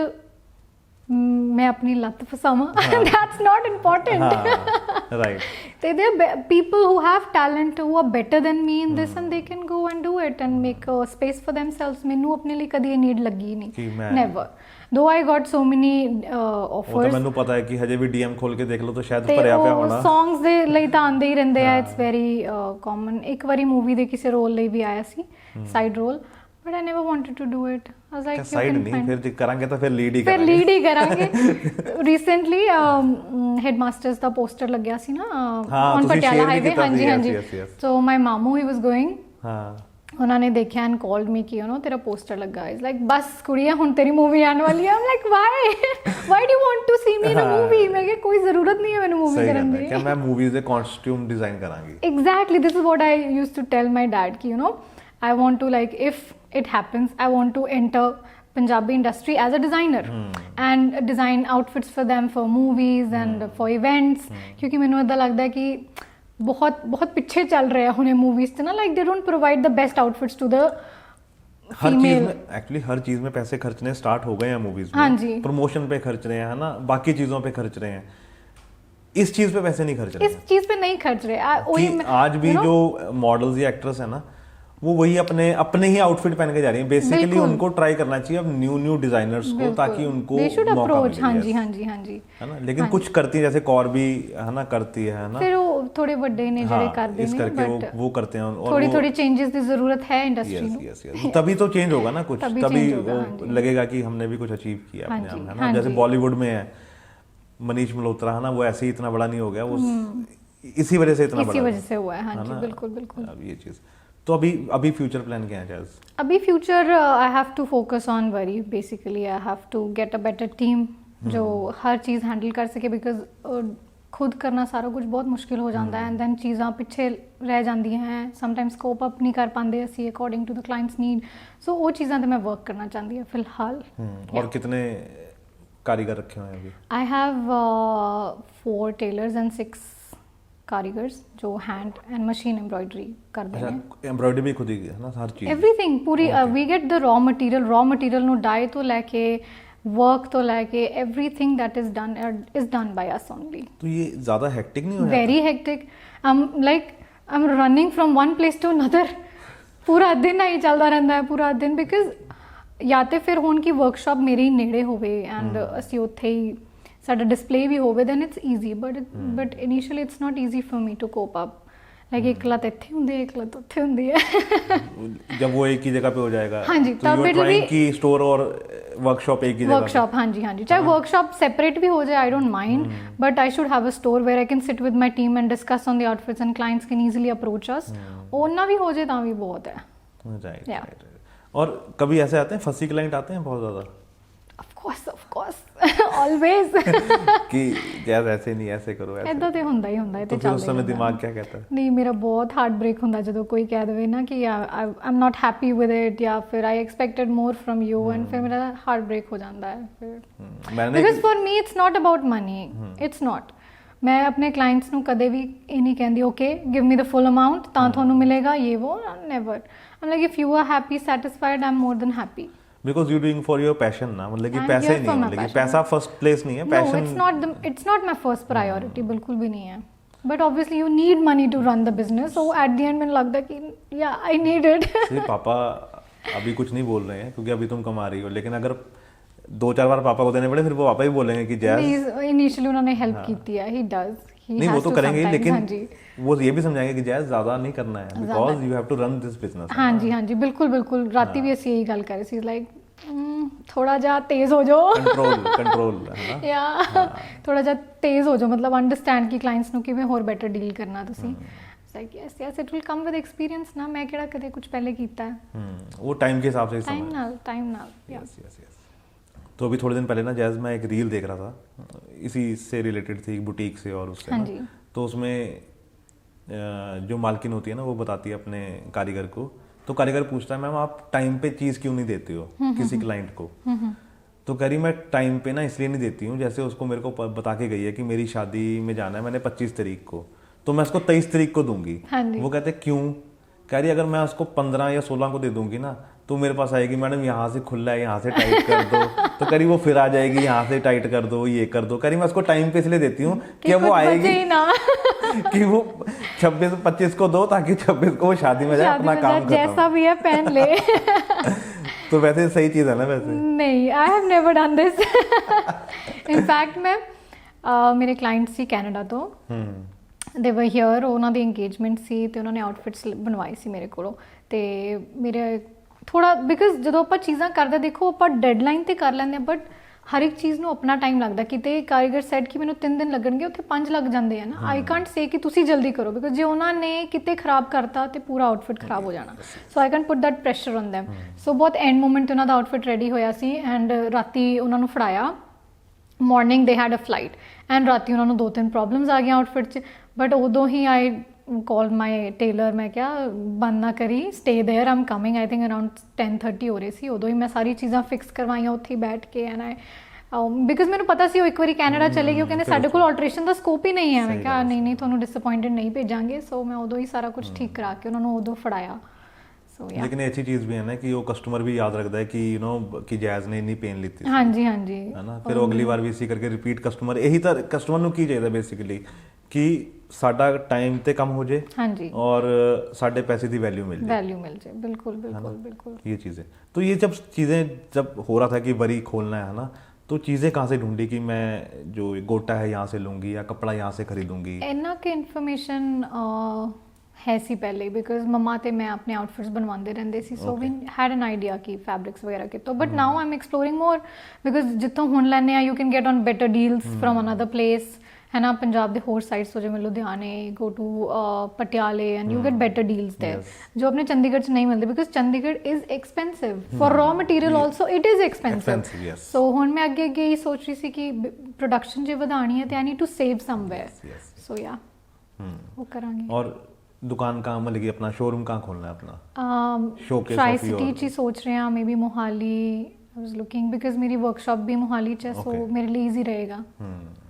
मैं अपनी लत फसावां, that's not important. Right. There are people who have talent who are better than me in this and they can go and do it and make a space for themselves. ਮੈਨੂੰ ਆਪਣੇ ਲਈ ਕਦੀ ਇਹ ਨੀਡ ਲੱਗੀ ਨਹੀਂ, never. Though I got so many ਉਹ ਤਾਂ offers. ਮੈਨੂੰ ਪਤਾ ਹੈ ਕਿ ਹਜੇ ਵੀ ਡੀਐਮ ਖੋਲ ਕੇ ਦੇਖ ਲਓ ਤਾਂ ਸ਼ਾਇਦ ਭਰਿਆ ਪਿਆ ਹੋਣਾ। ਸੌਂਗਸ ਦੇ ਲਈ ਤਾਂ ਆਉਂਦੇ ਹੀ ਰਹਿੰਦੇ ਆ, ਇਟਸ ਵੈਰੀ ਕਾਮਨ। ਇੱਕ ਵਾਰੀ ਮੂਵੀ ਦੇ ਕਿਸੇ ਰੋਲ ਲਈ ਵੀ ਆਇਆ ਸੀ, side role, but I never wanted to do it. I was like, side ਨਹੀਂ, ਫਿਰ ਜੇ ਕਰਾਂਗੇ ਤਾਂ ਫਿਰ ਲੀਡ ਹੀ ਫਿਰ ਕਰਾਂਗੇ। ਲੀਡ ਹੀ ਕਰਾਂਗੇ। ਰੀਸੈਂਟਲੀ ਹੈਡਮਾਸਟਰਸ ਦਾ ਪੋਸਟਰ ਲੱਗਿਆ ਸੀ ਨਾ ਔਨ ਪਟਿਆਲਾ ਹਾਈਵੇ। ਹਾਂਜੀ ਹਾਂਜੀ। ਸੋ ਮਾਈ ਮਾਮੂ ਹੀ ਵਾਸ ਗੋਇੰਗ, ਹਾਂ, ਉਹਨਾਂ ਨੇ ਦੇਖਿਆ ਐਂਡ ਕਾਲਡ ਮੀ ਕਿ ਤੇਰਾ ਪੋਸਟਰ ਲੱਗਾ। ਇਜ਼ ਲਾਈਕ ਬਸ ਕੁੜੀਆ ਹੁਣ ਤੇਰੀ ਮੂਵੀ ਆਉਣ ਵਾਲੀ ਹੈ। I'm like why do you want to see me in a movie? ਮੈਂ ਕਿਹਾ ਕੋਈ ਜ਼ਰੂਰਤ ਨਹੀਂ ਹੈ ਮੈਨੂੰ ਮੂਵੀ ਕਰਨ ਦੀ, ਕਿ ਮੈਂ ਮੂਵੀਜ਼ ਦੇ ਕਾਸਟਿਊਮ ਡਿਜ਼ਾਈਨ ਕਰਾਂਗੀ। Exactly this is what I used to tell my dad ਕਿ I want to, like, if it happens, I want to enter Punjabi industry as a designer and design outfits for them for movies and for events, क्योंकि मैंने ऐसा लगता है कि बहुत पीछे चल रहे हैं हुने movies से ना, like they don't provide the best outfits to the हर चीज female. में एक्चुअली हर चीज में पैसे खर्चने स्टार्ट हो गए हैं मूवीज में। हाँ जी। प्रमोशन पे खर्च रहे हैं, है ना, बाकी चीजों पे खर्च रहे हैं, इस चीज पे पैसे नहीं खर्च रहे इस चीज पे नहीं खर्च रहे। कि आज भी जो मॉडल्स या एक्ट्रेस है ना वो वही अपने ही आउटफिट पहन के जा रही हैं। बेसिकली उनको ट्राई करना चाहिए अब न्यू डिजाइनर्स को, ताकि उनको मौका मिले। हाँ जी हाँ जी हाँ जी, है ना, लेकिन कुछ करती है जैसे कॉर्बी है ना, करती है ना, फिर वो थोड़े बड़े ने ਜਿਹੜੇ ਕਰਦੇ इस ने, करके वो करते हैं और थोड़ी चेंजेस की जरूरत है इंडस्ट्री में। यस तभी तो चेंज होगा ना कुछ, तभी वो लगेगा कि हमने भी कुछ अचीव किया अपने आप, है ना। जैसे बॉलीवुड में है मनीष मल्होत्रा, है ना, वो ऐसे ही इतना बड़ा नहीं हो गया, वो इसी वजह से इतना बड़ा, इसी वजह से हुआ है। हाँ जी, बिल्कुल बिल्कुल। अब ये चीज तो अभी फ्यूचर प्लान क्या है जैज़? अभी future I have to focus on worry, basically I have to get a better team जो हर चीज़ हैंडल कर सके, बिकॉज खुद करना सारा कुछ बहुत मुश्किल हो जाता है एंड दैन चीज़ां पिछे रह जाती हैं, समटाइम्स स्कोप अप नहीं कर पाते असी according to the clients need. So वो चीज़ां तो मैं वर्क करना चाहती हूँ फिलहाल। और कितने कारीगर रखे हुए हैं अभी? आई हैव 4 टेलर्स एंड 6 कारीगर्स जो हैंड एंड मशीन एम्ब्रॉयडरी करते हैं। एम्ब्रॉयडरी भी खुद ही है ना, हर चीज, एवरीथिंग पूरी। We get the raw material no dye तो लेके वर्क तो लेके everything that is done by us only. तो ये ज्यादा हेक्टिक नहीं हो जाता? Very hectic. I am running from one place to another, पूरा दिन ही चलता रहता है पूरा दिन, बिकॉज या तो फिर हुण की वर्कशॉप मेरे ही नेड़े होवे एंड असी उत्थे ही साडा डिस्प्ले भी होवे, then it's easy, but initially it's not easy for me to cope up, like एक लत इत्थे हुंदी है, एक लत उत्थे हुंदी है। जब वो एक ही जगह पे हो जाएगा, हाँ जी, तब इट विल की स्टोर और वर्कशॉप एक ही जगह, वर्कशॉप, हाँ जी हाँ जी, चाहे वर्कशॉप सेपरेट भी हो जाए, I don't mind, but I should have a store where I can sit with my team and discuss on the outfits and clients can easily approach us. ओना भी हो जाए तां भी बहुत है। राइट। और कभी ऐसे आते हैं फंसी क्लाइंट आते हैं बहुत ज्यादा? Of course, always। कि यार ऐसे नहीं, ऐसे करो, ऐसे ऐदा ते हुंदा ही हुंदा है, तो फिर उस समय दिमाग क्या कहता है? नहीं, मेरा बहुत हार्ट ब्रेक हुंदा जदों कोई कह देवे ना कि I am not happy with it, या फिर I expected more from you, and फिर मेरा हार्ट ब्रेक हो जाता है फिर। Because for me it's not about money, it's not. मैं अपने क्लाइंट्स ਨੂੰ ਕਦੇ ਵੀ ਇਹ ਨਹੀਂ ਕਹਿੰਦੀ okay give me the full amount ਤਾਂ ਤੁਹਾਨੂੰ ਮਿਲੇਗਾ ये वो, never. I am like if you are happy satisfied I am more than happy, because you doing for your passion ना, मतलब कि पैसे नहीं, मतलब कि पैसा फर्स्ट प्लेस नहीं है, passion it's not my first priority, बिल्कुल भी नहीं है। But obviously you need money to run the business, so at the end मैंने लगता है कि या आई नीड इट। पापा अभी कुछ नहीं बोल रहे हैं क्योंकि अभी तुम कमा रही हो, लेकिन अगर 2-4 बार पापा को देने पड़े फिर वो पापा ही बोलेंगे कि जैज़, इनिशियली उन्होंने हेल्प की है, ही डज, नहीं वो तो करेंगे, लेकिन वो ये भी समझाएंगे कि जैज़ ज्यादा नहीं करना है, because you have to run this business. हाँ जी हाँ जी, बिल्कुल बिल्कुल। राती भी ਅਸੀਂ यही गल कर रही सी, लाइक थोड़ा जा तेज हो जाओ, कंट्रोल है ना, या थोड़ा जा तेज हो जाओ, मतलब अंडरस्टैंड कि क्लाइंट्स ਨੂੰ ਕਿਵੇਂ ਹੋਰ ਬੈਟਰ ਡੀਲ ਕਰਨਾ ਤੁਸੀਂ। Like yes it will come with experience ना, मैं ਕਿਹੜਾ ਕਦੇ ਕੁਝ ਪਹਿਲੇ ਕੀਤਾ है, वो टाइम के हिसाब से टाइम नाल। यस। तो अभी थोड़े दिन पहले ना जैज़, मैं एक रील देख रहा था, इसी से रिलेटेड थी, बुटीक से और उससे, हाँ जी। तो उसमें जो मालकिन होती है ना वो बताती है अपने कारीगर को, तो कारीगर पूछता है मैम आप टाइम पे चीज़ क्यों नहीं देते हो किसी क्लाइंट को? तो कह रही मैं टाइम पे ना इसलिए नहीं देती हूँ, जैसे उसको मेरे को बता के गई है कि मेरी शादी में जाना है मैंने 25 तारीख को, तो मैं इसको 23 तारीख को दूंगी। हाँ जी। वो कहते क्यों? कह रही अगर मैं उसको 15 या 16 को दे दूंगी ना तो मेरे पास आएगी, मैडम यहाँ से खुला है, यहाँ से टाइट कर दो। तो करी वो फिर आ जाएगी, यहाँ से टाइट कर दो, ये कर दो। करी मैं उसको टाइम पे इसलिए देती हूँ कि वो आएगी ना कि वो 26-25 को दो, ताकि 26 को वो शादी में जाए, अपना काम जैसा भी है पहन ले। तो वैसे सही चीज है ना? वैसे नहीं, I have never done this. In fact ਮੈਂ ਮੇਰੇ ਕਲਾਇੰਟ ਸੀ ਕੈਨੇਡਾ ਤੋਂ, ਦੇ ਵਰ ਹੀਅਰ, ਉਹਨਾਂ ਦੀ ਇੰਗੇਜਮੈਂਟ ਸੀ ਤੇ ਉਹਨਾਂ ਨੇ ਆਊਟਫਿਟਸ ਬਣਵਾਏ ਸੀ ਮੇਰੇ ਕੋਲੋਂ। ਤੇ ਮੇਰੇ ਥੋੜਾ ਬਿਕਾਜ਼ ਜਦੋਂ ਆਪਾਂ ਚੀਜ਼ਾਂ ਕਰਦੇ ਦੇਖੋ ਆਪਾਂ ਡੈਡਲਾਈਨ ਤੇ ਕਰ ਲੈਂਦੇ ਆ, ਬਟ ਹਰ ਇੱਕ ਚੀਜ਼ ਨੂੰ ਆਪਣਾ ਟਾਈਮ ਲੱਗਦਾ। ਕਿਤੇ ਕਾਰੀਗਰ ਸੈੱਟ ਕਿ ਮੈਨੂੰ 3 ਦਿਨ ਲੱਗਣਗੇ, ਉੱਥੇ 5 ਲੱਗ ਜਾਂਦੇ ਆ ਨਾ। ਆਈ ਕਾਂਟ ਸੇ ਕਿ ਤੁਸੀਂ ਜਲਦੀ ਕਰੋ, ਬਿਕਾਜ਼ ਜੇ ਉਹਨਾਂ ਨੇ ਕਿਤੇ ਖਰਾਬ ਕਰਤਾ ਤੇ ਪੂਰਾ ਆਊਟਫਿਟ ਖਰਾਬ ਹੋ ਜਾਣਾ। So I can put that pressure on them. So ਬਹੁਤ ਐਂਡ ਮੋਮੈਂਟ ਉਹਨਾਂ ਦਾ ਆਊਟਫਿਟ ਰੈਡੀ ਹੋਇਆ ਸੀ ਐਂਡ ਰਾਤੀ ਉਹਨਾਂ ਨੂੰ ਫੜਾਇਆ। ਮੋਰਨਿੰਗ ਦੇ ਹੈਡ ਅ ਫਲਾਈਟ ਐਂਡ ਰਾਤੀ ਉਹਨਾਂ ਨੂੰ 2-3 ਪ੍ਰੋਬਲਮਸ ਆ ਗਈਆਂ ਆਊਟਫਿਟ 'ਚ। ਬਟ ਉਦੋਂ ਹੀ ਆਈ ਕਾਲਡ ਮਾਈ ਟੇਲਰ, ਮੈਂ ਕਿਹਾ ਬੰਦ ਨਾ ਕਰੀ, stay there, Aam coming. I think around 10:30 ਹੋ ਰਹੇ ਸੀ। ਉਦੋਂ ਹੀ ਮੈਂ ਸਾਰੀ ਚੀਜ਼ਾਂ ਫਿਕਸ ਕਰਵਾਈਆਂ ਉੱਥੇ ਬੈਠ ਕੇ। ਐਂਡ ਆਈ ਬਿਕਾਜ਼ ਮੈਨੂੰ ਪਤਾ ਸੀ ਉਹ ਇੱਕ ਵਾਰੀ ਕੈਨੇਡਾ ਚਲੇ ਗਏ, ਉਹ ਕਹਿੰਦੇ ਸਾਡੇ ਕੋਲ ਆਲਟਰੇਸ਼ਨ ਦਾ ਸਕੋਪ ਹੀ ਨਹੀਂ ਹੈ। ਮੈਂ ਕਿਹਾ ਨਹੀਂ ਤੁਹਾਨੂੰ ਡਿਸਅਪਾਇੰਟਡ ਨਹੀਂ ਭੇਜਾਂਗੇ। ਸੋ ਮੈਂ ਉਦੋਂ ਹੀ ਸਾਰਾ ਕੁਝ ਠੀਕ ਕਰਾ ਕੇ ਉਹਨਾਂ ਨੂੰ ਉਦੋਂ ਫੜਾਇਆ। लेकिन ऐसी चीज भी है ना कि वो कस्टमर भी याद रखता है कि यू नो कि जैज़ ने इतनी पेन ली थी। हाँ जी, हाँ जी, है ना। फिर अगली बार भी इसी करके रिपीट कस्टमर यही ਤਾਂ ਕਸਟਮਰ ਨੂੰ ਕੀ ਚਾਹੀਦਾ ਬੇਸਿਕਲੀ ਕਿ ਸਾਡਾ ਟਾਈਮ ਤੇ ਕੰਮ ਹੋ ਜਾਏ, हाँ जी, और साढ़े पैसे की वैल्यू मिल जाए। बिल्कुल बिल्कुल बिल्कुल। ये चीज़ें तो ये जब चीज़ें जब हो रहा था कि वरी खोलना है ना, तो चीज़ें कहाँ से ढूंढी कि मैं जो गोटा है यहाँ से लूँगी या कपड़ा यहाँ से खरीदूंगी? इन्ना के इन्फॉर्मेशन है सी पहले, बिकॉज मम्मा ते मैं अपने आउटफिट्स बनवाते रहते सी। So we had an idea कि फैब्रिक्स वगैरह कितों। But now I am exploring more, because जितों हुण लैने you can get on better deals from another place, है ना। पंजाब के होर साइड्स हो जिवें लुधियाने, गो टू पटियाले and you get better deals there, जो अपने चंडीगढ़ च नहीं मिलते, because Chandigarh is expensive for raw material also, it is expensive. So हुण मैं अगे अगे ही सोच रही सी कि प्रोडक्शन जे वधानी है तो I need to save somewhere. So yeah वो करांगे। और दुकान कहाँ मिल गई? अपना शोरूम कहाँ खोलना है अपना? शोकेस ट्राई सिटी च ही सोच रहे हैं, may be Mohali. I was looking because मेरी वर्कशॉप भी मोहाली च है, सो मेरे लिए इजी रहेगा।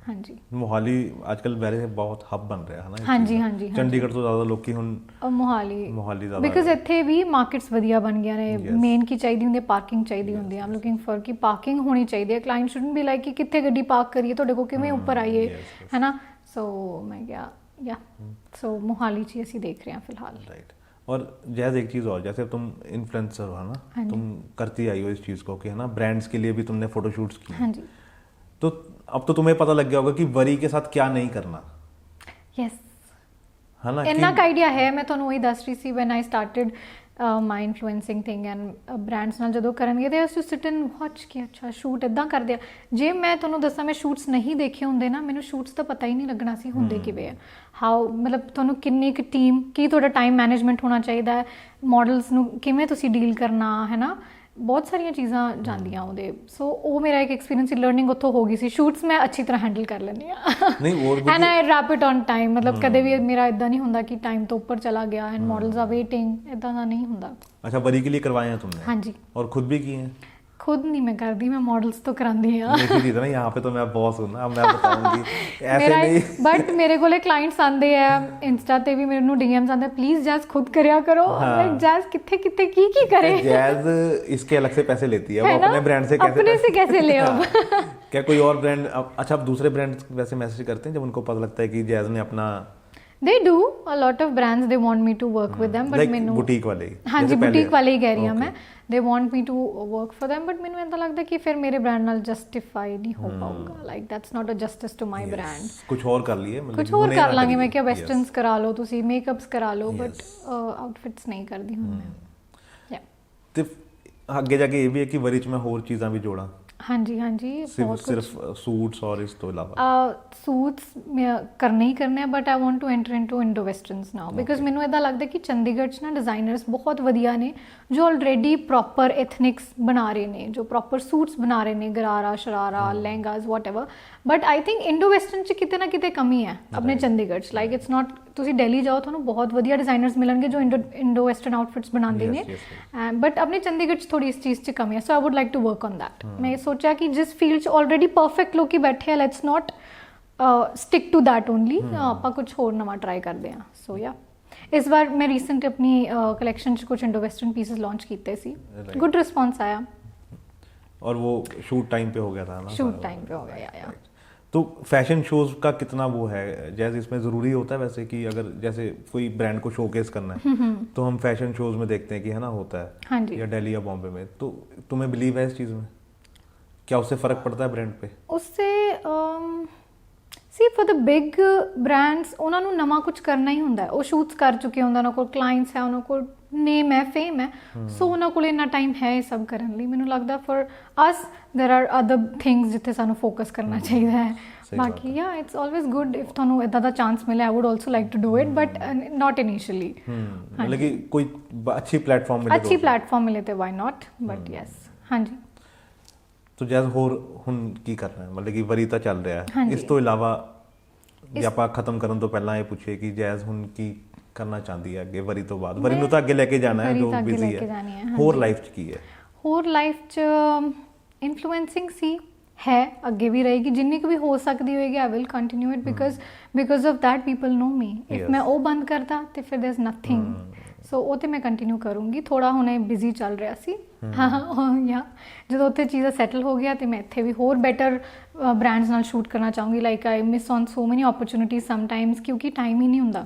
हाँ जी, मोहाली आजकल वैसे बहुत हब बन रहा है ना। हाँ जी, हाँ जी। चंडीगढ़ तो ज़्यादा लोग ਹੁਣ मोहाली ज़्यादा, बिकॉज ਇੱਥੇ ਵੀ ਮਾਰਕੀਟਸ ਵਧੀਆ ਬਣ ਗਈਆਂ ਨੇ। ਮੇਨ ਕੀ ਚਾਹੀਦੀ ਹੁੰਦੀ ਹੈ? ਪਾਰਕਿੰਗ ਚਾਹੀਦੀ ਹੁੰਦੀ ਹੈ। ਆਮ ਲੁਕਿੰਗ ਫॉर ਕਿ ਪਾਰਕਿੰਗ ਹੋਣੀ ਚਾਹੀਦੀ ਹੈ। ਕਲਾਇੰਟ ਸ਼ੁਡਨਟ ਬੀ ਲਾਈਕ ਕਿ ਕਿੱਥੇ ਗੱਡੀ ਪਾਰਕ ਕਰੀਏ, ਤੁਹਾਡੇ ਕੋਲ ਕਿਵੇਂ ਉੱਪਰ ਆਈਏ, ਹੈ ਨਾ। ਸੋ ਮੈਂ ਕਿਹਾ या सो मोहाली ची ऐसी देख रहे हैं फिलहाल। राइट। और जैसे एक चीज़ और, जैसे तुम इन्फ्लुएंसर हो, है ना, तुम करती आई हो इस चीज़ को कि है ना, ब्रांड्स के लिए भी तुमने फोटोशूट्स किए। हाँ जी। तो अब तो तुम्हें पता लग गया होगा कि वरी के साथ क्या नहीं करना। यस, है ना। इन्ना का आइडिया है। मैं ਤੁਹਾਨੂੰ वही दस रही सी when I started my influencing thing and brands ਨਾਲ ਜਦੋਂ ਕਰਨਗੇ ਤੇ ਅਸੀਂ ਸਿਟ ਐਂਡ ਵਾਚ ਕਿ ਅੱਛਾ ਸ਼ੂਟ ਇਦਾਂ ਕਰਦੇ ਆ। ਜੇ ਮੈਂ ਤੁਹਾਨੂੰ ਦੱਸਾਂ ਮੈਂ ਸ਼ੂਟਸ ਨਹੀਂ ਦੇਖੇ ਹੁੰਦੇ ਨਾ, ਮੈਨੂੰ ਸ਼ੂਟਸ ਦਾ ਪਤਾ ਹੀ ਨਹੀਂ ਲੱਗਣਾ ਸੀ ਹੁੰਦੇ ਕਿਵੇਂ ਆ। ਹਾਊ ਮਤਲਬ ਤੁਹਾਨੂੰ ਕਿੰਨੀ ਕੁ ਟੀਮ, ਕੀ ਤੁਹਾਡਾ ਟਾਈਮ ਮੈਨੇਜਮੈਂਟ ਹੋਣਾ ਚਾਹੀਦਾ ਹੈ, ਮਾਡਲਸ ਨੂੰ ਕਿਵੇਂ ਤੁਸੀਂ ਡੀਲ ਕਰਨਾ ਹੈ ਨਾ, ਬਹੁਤ ਸਾਰੀਆਂ ਚੀਜ਼ਾਂ ਜਾਂਦੀਆਂ ਉਹਦੇ। ਸੋ ਉਹ ਮੇਰਾ ਇੱਕ ਐਕਸਪੀਰੀਅੰਸ ਸੀ, ਲਰਨਿੰਗ ਉੱਥੋਂ ਹੋ ਗਈ ਸੀ। ਸ਼ੂਟਸ ਮੈਂ ਅੱਛੀ ਤਰ੍ਹਾਂ ਹੈਂਡਲ ਕਰ ਲੈਂਦੀ ਹਾਂ and I wrap it on time. ਮਤਲਬ ਕਦੇ ਵੀ ਮੇਰਾ ਇਦਾਂ ਨਹੀਂ ਹੁੰਦਾ ਕਿ ਟਾਈਮ ਤੋਂ ਉੱਪਰ ਚਲਾ ਗਿਆ ਐਂਡ ਮਾਡਲਸ ਆ ਵੇਟਿੰਗ, ਇਦਾਂ ਦਾ नहीं ਹੁੰਦਾ। अच्छा, वरी के लिए करवाए हैं तुमने? हाँ जी। और खुद भी किए हैं? खुद नहीं मैं करती, मैं मॉडल्स तो करांदी हां। देखी थी ना यहाँ पे, तो मैं बॉस हूं ना, अब मैं बताऊंगी ऐसे नहीं। बट मेरे कोले क्लाइंट्स आंदे है इंस्टा ते भी, मेरे नु डीएम्स आंदे, प्लीज जैज खुद करया करो। लाइक जैज किथे किथे की करे? जैज इसके अलग से पैसे लेती है, वो अपने ब्रांड से कैसे अपने से कैसे ले अब? क्या कोई और ब्रांड? अच्छा, अब दूसरे ब्रांड वैसे मैसेज करते हैं जब उनको पता लगता है कि जैज ने अपना They do a lot of brands, they want me to work with them, but like मैनू boutique वाले। हाँ जी, boutique वाले ही कह रही हूँ मैं। They want me to work for them, but मैनू ऐसा लगता है कि फिर मेरे ब्रांड नाल justify नहीं हो पाऊगा। Like that's not a justice to my brand। कुछ और कर लिए, मतलब कुछ और कर लांगे। मैं क्या वेस्टर्न्स करा लो, तुसी मेकअप्स करा लो, बट आउटफिट्स नहीं करदी हूँ मैं। ते ਅੱਗੇ ਜਾ ਕੇ ਇਹ ਵੀ ਹੈ ਕਿ ਵਰੀ ਚ ਮੈਂ ਹੋਰ ਚੀਜ਼ਾਂ ਵੀ ਜੋੜਾਂ। हाँ जी, हाँ जी, सिर्फ सूट्स और इस तो अलावा सूट्स करने ही करने, but I want to enter into Indo westerns now, because ਮੈਨੂੰ ਇਦਾਂ ਲੱਗਦਾ ਕਿ ਚੰਡੀਗੜ੍ਹ 'ਚ ਨਾ ਡਿਜ਼ਾਈਨਰਸ ਬਹੁਤ ਵਧੀਆ ਨੇ ਜੋ ਆਲਰੇਡੀ ਪ੍ਰੋਪਰ ਐਥਨਿਕਸ ਬਣਾ ਰਹੇ ਨੇ, ਜੋ ਪ੍ਰੋਪਰ ਸੂਟਸ ਬਣਾ ਰਹੇ ਨੇ, gharara sharara lehengas whatever. But I think Indo western 'ਚ ਕਿਤੇ ਨਾ ਕਿਤੇ ਕਮੀ ਹੈ ਆਪਣੇ ਚੰਡੀਗੜ੍ਹ 'ਚ। ਲਾਈਕ ਇਟਸ ਨਾਟ, ਤੁਸੀਂ ਦਿੱਲੀ ਜਾਓ ਤੁਹਾਨੂੰ ਬਹੁਤ ਵਧੀਆ ਡਿਜ਼ਾਈਨਰਸ ਮਿਲਣਗੇ ਜੋ ਇੰਡੋ ਵੈਸਟਰਨ ਆਊਟਫਿਟਸ ਬਣਾਉਂਦੇ ਨੇ, ਬਟ ਆਪਣੇ ਚੰਡੀਗੜ੍ਹ 'ਚ ਥੋੜੀ ਇਸ ਚੀਜ਼ 'ਚ ਕਮੀ ਹੈ। So I would like to work on that. ਮੈਂ ਸੋਚਿਆ ਕਿ ਜਿਸ ਫੀਲਡ 'ਚ ਆਲਰੇਡੀ ਪਰਫੈਕਟ ਲੋਕੀ ਬੈਠੇ ਆ, let's not stick to that only, ਆਪਾਂ ਕੁਝ ਹੋਰ ਨਵਾਂ ਟਰਾਈ ਕਰਦੇ ਹਾਂ। ਸੋ ਯਾ ਇਸ ਵਾਰ ਮੈਂ ਰੀਸੈਂਟ ਆਪਣੀ ਕਲੈਕਸ਼ਨ 'ਚ ਕੁਝ ਇੰਡੋ ਵੈਸਟਰਨ ਪੀसेस लॉन्च ਕੀਤੇ ਸੀ, गुड रिस्पॉन्स आया। और वो शूट टाइम पे हो गया था ना? शूट टाइम पे हो गया या। तो फैशन शोज का कितना वो है, जैसे इसमें ज़रूरी होता है वैसे कि अगर जैसे कोई ब्रांड को शोकेस करना है तो हम फैशन शोज में देखते हैं कि है ना, होता है हाँ जी। या दिल्ली या बॉम्बे में, तो तुम्हें बिलीव है इस चीज़ में? क्या उससे फ़र्क पड़ता है ब्रांड पे? उससे ਸੀ ਫॉर द ਬਿਗ ਬ੍ਰਾਂਡਸ ਉਹਨਾਂ ਨੂੰ ਨਵਾਂ ਕੁਝ ਕਰਨਾ ਹੀ ਹੁੰਦਾ ਹੈ, ਉਹ ਸ਼ੂਟਸ ਕਰ ਚੁੱਕੇ ਹੁੰਦੇ, ਉਹਨਾਂ ਕੋਲ ਕਲਾਇੰਟਸ ਹੈ, ਉਹਨਾਂ ਕੋਲ ਨੇਮ ਹੈ, ਫੇਮ ਹੈ, ਸੋ ਉਹਨਾਂ ਕੋਲ ਇੰਨਾ ਟਾਈਮ ਹੈ ਇਹ ਸਭ ਕਰਨ ਲਈ। ਮੈਨੂੰ ਲੱਗਦਾ for us there are other things ਜਿੱਥੇ ਸਾਨੂੰ ਫੋਕਸ ਕਰਨਾ ਚਾਹੀਦਾ ਹੈ। ਬਾਕੀ ਯਾ ਇਟਸ ਆਲਵੇਜ਼ ਗੁੱਡ ਇਫ ਤੁਹਾਨੂੰ ਇਦਾਂ ਦਾ ਚਾਂਸ ਮਿਲੇ, I would also like to do it but not initially. मतलब कि कोई अच्छी प्लेटफॉर्म मिले, अच्छी प्लेटफॉर्म मिले तो वाई नॉट, बट यस। हाँ जी। तो ਜੈਜ਼ ਹੋਰ ਹੁਣ ਕੀ ਕਰਨਾ ਹੈ, ਮਤਲਬ ਕਿ ਵਰੀ ਤਾਂ ਚੱਲ ਰਿਹਾ ਹੈ, ਹਾਂਜੀ। ਇਸ ਤੋਂ ਇਲਾਵਾ ਜੇ ਆਪਾਂ ਖਤਮ ਕਰਨ ਤੋਂ ਪਹਿਲਾਂ ਇਹ ਪੁੱਛੇ ਕਿ ਜੈਜ਼ ਹੁਣ ਕੀ ਕਰਨਾ ਚਾਹੁੰਦੀ ਹੈ ਅੱਗੇ ਵਰੀ ਤੋਂ ਬਾਅਦ? ਵਰੀ ਨੂੰ ਤਾਂ ਅੱਗੇ ਲੈ ਕੇ ਜਾਣਾ ਹੈ, ਵਰੀ ਜੋ ਤਾਂ ਅੱਗੇ ਬਿਜ਼ੀ ਲੈ ਕੇ ਹੈ, ਜਾਣੀ ਹੈ, ਹੋਰ ਹਾਂਜੀ। ਲਾਈਫ 'ਚ ਕੀ ਹੈ? ਹੋਰ ਲਾਈਫ 'ਚ ਇਨਫਲੂਐਂਸਿੰਗ ਸੀ, ਹੈ, ਅੱਗੇ ਵੀ ਰਹੇਗੀ, ਜਿੰਨੀ ਕੁ ਵੀ ਹੋ ਸਕਦੀ ਹੋਏਗੀ I will continue it because of that people know me. If ਮੈਂ ਉਹ ਬੰਦ ਕਰਦਾ ਤੇ ਫਿਰ ਦੇयर इज ਨਥਿੰਗ, ਸੋ ਉਹ ਤੇ ਮੈਂ ਕੰਟੀਨਿਊ ਕਰੂੰਗੀ। ਥੋੜਾ ਹੁਣੇ ਬਿਜ਼ੀ ਚੱਲ ਰਿਹਾ ਸੀ, ਹਾਂ ਯਾ ਜਦੋਂ ਉੱਥੇ ਚੀਜ਼ਾਂ ਸੈਟਲ ਹੋ ਗਿਆ ਤੇ ਮੈਂ ਇੱਥੇ ਵੀ ਹੋਰ ਬੈਟਰ ਬ੍ਰਾਂਡਸ ਨਾਲ ਸ਼ੂਟ ਕਰਨਾ ਚਾਹੂੰਗੀ। Like I miss on so many opportunities sometimes क्योंकि टाइम ही नहीं होता।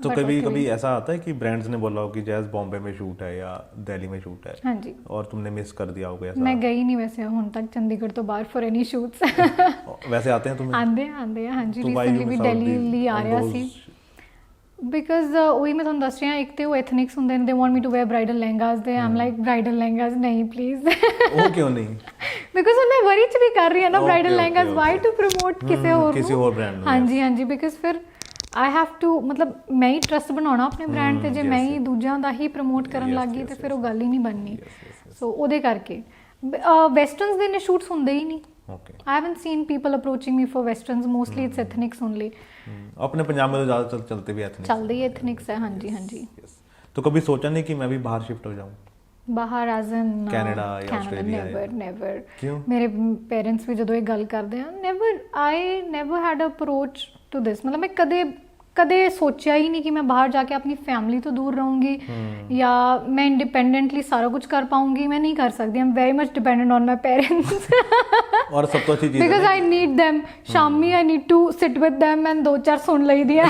तो कभी कभी ऐसा आता है कि ब्रांड्स ने बोला हो कि जैज बॉम्बे में शूट है या दिल्ली में शूट है, हाँ जी, और तुमने मिस कर दिया होगा ऐसा? मैं गई नहीं वैसे हुन तक चंडीगढ़ तो बाहर फॉर एनी शूट्स। वैसे आते हैं तुम्हें? आंदे हाँ जी, तो why you रिसेंटली भी miss out दिल्ली ਲਈ ਆ ਰਿਹਾ ਸੀ ਬਿਕਾਜ਼ ਉਹੀ ਮੈਂ ਤੁਹਾਨੂੰ ਦੱਸ ਰਹੀ ਹਾਂ, ਇੱਕ ਤੇ ਉਹ ਐਥਨਿਕਸ ਹੁੰਦੇ ਨੇ, they want me to wear bridal lehengas, they I'm like bridal ਲਹਿੰਗਾਸ ਨਹੀਂ ਪਲੀਜ਼। ਉਹ ਕਿਉਂ ਨਹੀਂ? ਬਿਕਾਜ਼ ਹੁਣ ਮੈਂ ਵਰੀ ਚ ਵੀ ਕਰ ਰਹੀ ਹਾਂ ਨਾ bridal Okay, lehengas, okay, why to promote ਕਿਸੇ ਹੋਰ ਬ੍ਰਾਂਡ ਨੂੰ? ਹਾਂਜੀ ਹਾਂਜੀ, ਬਿਕਾਜ਼ ਫਿਰ ਆਈ ਹੈਵ ਟੂ, ਮਤਲਬ ਮੈਂ ਹੀ ਟਰਸਟ ਬਣਾਉਣਾ ਆਪਣੇ ਬ੍ਰਾਂਡ ਤੇ, ਜੇ ਮੈਂ ਹੀ ਦੂਜਿਆਂ ਦਾ ਹੀ ਪ੍ਰਮੋਟ ਕਰਨ ਲੱਗ ਗਈ ਤੇ ਫਿਰ ਉਹ ਗੱਲ ਹੀ ਨਹੀਂ ਬਣਨੀ। ਸੋ ਉਹਦੇ ਕਰਕੇ ਵੈਸਟਰਨਸ ਦੇ ਨੇ ਸ਼ੂਟਸ ਹੁੰਦੇ ਹੀ ਨਹੀਂ। Okay. I haven't seen people approaching me for westerns, mostly it's ethnics only. अपने पंजाब में तो ज़्यादा चलते भी ethnics, चलते ही ethnics है, हाँ जी हाँ जी। तो कभी सोचा नहीं कि मैं भी बाहर शिफ्ट हो जाऊँ? बाहर as in कनाडा या ऑस्ट्रेलिया? never। क्यों? मेरे पेरेंट्स भी ਜਦੋਂ ਇਹ ਗੱਲ ਕਰਦੇ ਆ, I never had approach to this, मतलब मैं ਕਦੇ ਸੋਚਿਆ ਹੀ ਨਹੀਂ ਕਿ ਮੈਂ ਬਾਹਰ ਜਾ ਕੇ ਆਪਣੀ ਫੈਮਿਲੀ ਤੋਂ ਦੂਰ ਰਹੂੰਗੀ ਜਾਂ ਮੈਂ ਇੰਡੀਪੈਂਡੈਂਟਲੀ ਸਾਰਾ ਕੁਝ ਕਰ ਪਾਉਂਗੀ। ਮੈਂ ਨਹੀਂ ਕਰ ਸਕਦੀ, I'm very much dependent on my parents. और सब तो अच्छी चीज़ बिकॉज आई नीड देम, शामी I need to sit with them and 2-4 सुन ਲਈ ਦੀ ਹੈ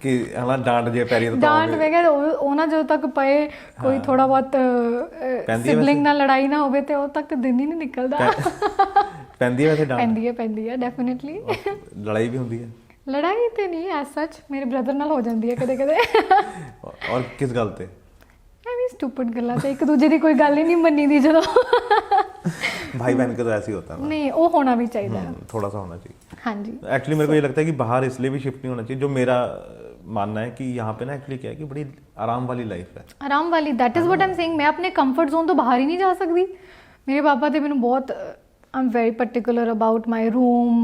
कि हला डांट जे पैरी तो ਡਾਂਟ ਵਗੈਰਾ ਉਹਨਾਂ ਜਦੋਂ ਤੱਕ ਪਏ ਕੋਈ ਥੋੜਾ ਬਹੁਤ ਸਿਬਲਿੰਗ ਨਾਲ ਲੜਾਈ ਨਾ ਹੋਵੇ ਤੇ ਉਹ ਤੱਕ ਤੇ ਦਿਨ ਹੀ ਨਹੀਂ ਨਿਕਲਦਾ। ਪੈਂਦੀ ਹੈ ਵੈਸੇ ਡਾਂਟ? ਪੈਂਦੀ ਹੈ ਡੈਫੀਨਿਟਲੀ। ਲੜਾਈ ਵੀ ਹੁੰਦੀ ਹੈ? ਲੜਾਈ ਤੇ ਨਹੀਂ ਐਸ ਸੱਚ, ਮੇਰੇ ਬ੍ਰਦਰ ਨਾਲ ਹੋ ਜਾਂਦੀ ਹੈ ਕਦੇ ਕਦੇ। ਔਰ ਕਿਸ ਗੱਲ ਤੇ? ਐਵੇਂ ਸਟੂਪਿਡ ਗੱਲਾਂ ਤੇ, ਇੱਕ ਦੂਜੇ ਦੀ ਕੋਈ ਗੱਲ ਹੀ ਨਹੀਂ ਮੰਨੀ ਦੀ ਜਦੋਂ। भाई बहन का तो ऐसे ही होता है ना? नहीं, वो होना भी चाहिए, थोड़ा सा होना चाहिए। हाँ जी। एक्चुअली मेरे को ये लगता है कि बाहर इसलिए भी शिफ्ट नहीं होना चाहिए, जो मेरा मानना है कि यहाँ पे ना एक्चुअली क्या है कि बड़ी आराम वाली लाइफ है। आराम वाली, that is what I am saying. मैं अपने कंफर्ट जोन तो बाहर ही नहीं जा सकती। मेरे पापा ते मैंने बहुत, I am very particular about my room,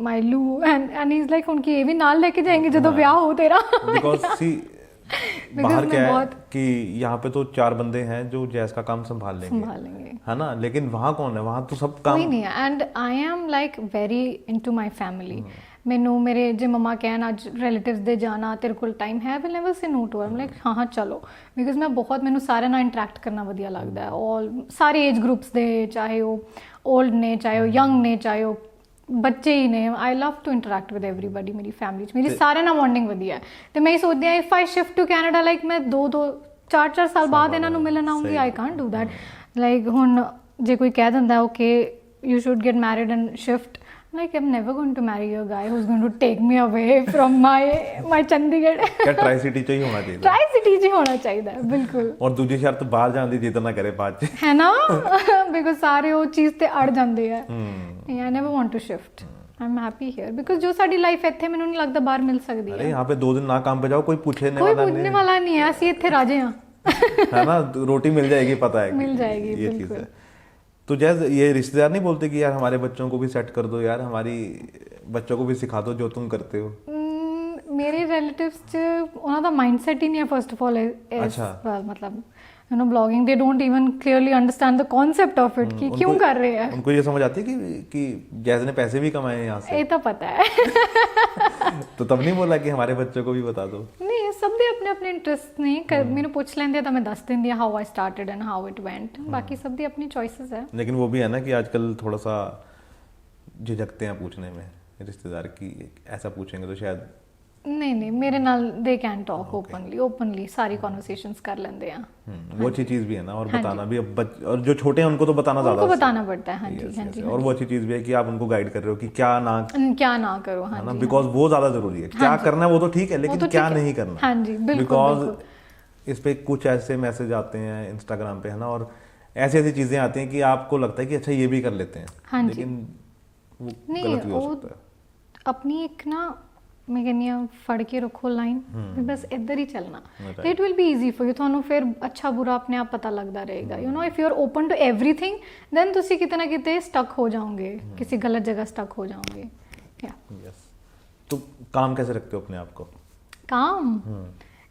my loo, and he is like उनकी ये भी नाल लेके जाएंगे जब ब्याह हो तेरा। बिकॉज सी बाहर क्या है कि यहाँ पे तो 4 बंदे हैं जो जैस का काम संभाल लेंगे, है ना, लेकिन वहाँ कौन है? वहाँ तो सब काम कोई नहीं है। And I am like very into my family. ਮੈਨੂੰ ਮੇਰੇ ਜੇ ਮਮਾ ਕਹਿਣ ਅੱਜ ਰਿਲੇਟਿਵਸ ਦੇ ਜਾਣਾ, ਤੇਰੇ ਕੋਲ ਟਾਈਮ ਹੈ, will never say no to um like ਹਾਂ ਚਲੋ, ਬਿਕਾਜ਼ ਮੈਂ ਬਹੁਤ, ਮੈਨੂੰ ਸਾਰਿਆਂ ਨਾਲ ਇੰਟਰੈਕਟ ਕਰਨਾ ਵਧੀਆ ਲੱਗਦਾ ਹੈ। ਔਲ ਸਾਰੇ ਏਜ ਗਰੁੱਪਸ ਦੇ, ਚਾਹੇ ਉਹ ਓਲਡ ਨੇ, ਚਾਹੇ ਉਹ ਯੰਗ ਨੇ, ਚਾਹੇ ਉਹ ਬੱਚੇ ਹੀ ਨੇ। I love to interact with everybody. ਮੇਰੀ ਫੈਮਿਲੀ 'ਚ ਮੇਰੀ ਸਾਰਿਆਂ ਨਾਲ ਬੌਂਡਿੰਗ ਵਧੀਆ ਹੈ ਤੇ ਮੈਂ ਇਹ ਸੋਚਦੀ ਹਾਂ if I shift to Canada, like ਮੈਂ 2-4 ਸਾਲ ਬਾਅਦ ਇਹਨਾਂ ਨੂੰ ਮਿਲਣ ਆਉਂਗੀ, I can't do that. Like ਹੁਣ ਜੇ ਕੋਈ ਕਹਿ ਦਿੰਦਾ okay you should get married and shift, like I'm never going to marry a guy who's going to take me away from my Chandigarh। क्या ट्राई सिटी ਚ ਹੀ ਹੋਣਾ ਚਾਹੀਦਾ? Tri city ਚ ਹੋਣਾ ਚਾਹੀਦਾ ਹੈ ਬਿਲਕੁਲ। ਔਰ ਦੂਜੀ ਸ਼ਰਤ ਬਾਹਰ ਜਾਣ ਦੀ ਜਿੱਦ ਨਾ ਕਰੇ ਬਾਅਦ ਚ, ਹੈ ਨਾ, ਬਿਕਾਜ਼ ਸਾਰੇ ਉਹ ਚੀਜ਼ ਤੇ ਅੜ ਜਾਂਦੇ ਆ। I never want to shift, I'm happy here because ਜੋ ਸਾਡੀ ਲਾਈਫ ਇੱਥੇ ਮੈਨੂੰ ਨਹੀਂ ਲੱਗਦਾ ਬਾਹਰ ਮਿਲ ਸਕਦੀ ਹੈ। अरे यहाँ पे 2 दिन ना काम पे जाओ, कोई पूछने ਕੋਈ वाला ਪੁੱਛਣੇ नहीं ਵਾਲਾ ਨਹੀਂ ਹੈ, ਅਸੀਂ ਇੱਥੇ ਰਾਜੇ ਹਾਂ। है ना, रोटी मिल जाएगी, पता है मिल जाएगी, ये चीज बिल्कुल। है। तो जैसे ये रिश्तेदार नहीं बोलते कि यार हमारे बच्चों को भी सेट कर दो, यार हमारी बच्चों को भी सिखा दो जो तुम करते हो? ਮੇਰੇ ਰਿਲੇਟਿਵਸ 'ਚ ਉਹਨਾਂ ਦਾ ਮਾਈਂਡਸੈਟ ਹੀ ਨਹੀਂ ਹੈ ਫਸਟ ਆਫ ਆਲ। ਅੱਛਾ। ਮਤਲਬ you know blogging they don't even clearly understand the concept of it कि क्यों कर रहे हैं। उनको ये समझ आती है कि जैसे ने पैसे भी कमाए हैं यहाँ से, ये तो पता है। तो तब नहीं बोला कि हमारे बच्चों को भी बता दो? नहीं, सब दे अपने अपने इंटरेस्ट ने मैंने पूछ लेंदे तो मैं दस दिंदी how I started and how it went, बाकी सब दी अपनी चॉइसेस है। लेकिन वो भी है ना कि आजकल थोड़ा सा झिझकते हैं पूछने में रिश्तेदार की, ऐसा पूछेंगे तो शायद नहीं मेरे नाल दे कैन टॉक ओपनली सारी कॉन्वर्सेशंस कर लेंदे हैं। वो अच्छी चीज भी है ना, और बताना भी अब और जो छोटे हैं उनको तो बताना ज्यादा उनको बताना पड़ता है। हाँ जी, हाँ जी। और वो अच्छी चीज भी है कि आप उनको गाइड कर रहे हो कि क्या ना करो। हाँ ना, जी, बिकॉज वो ज्यादा जरूरी है। क्या करना है वो तो ठीक है, लेकिन क्या नहीं करना। हाँ जी, बिल्कुल। बिकॉज इस पे कुछ ऐसे मैसेज आते हैं इंस्टाग्राम पे, है ना, और ऐसी ऐसी चीजें आती हैं कि आपको लगता है कि अच्छा ये भी कर लेते हैं, लेकिन वो गलत भी हो सकता है। अपनी एक ना मैं कहनी आ फड़ के रखो लाइन, बस इधर ही चलना, it will be easy for you. ਤੁਹਾਨੂੰ ਫਿਰ ਅੱਛਾ ਬੁਰਾ ਆਪਣੇ ਆਪ ਪਤਾ ਲੱਗਦਾ ਰਹੇਗਾ। You know if you are open to everything then ਤੁਸੀਂ ਕਿਤੇ ਨਾ ਕਿਤੇ स्टक हो जाओगे, किसी गलत जगह स्टक हो जाओगे। या यस। तो काम कैसे रखते हो अपने आप को?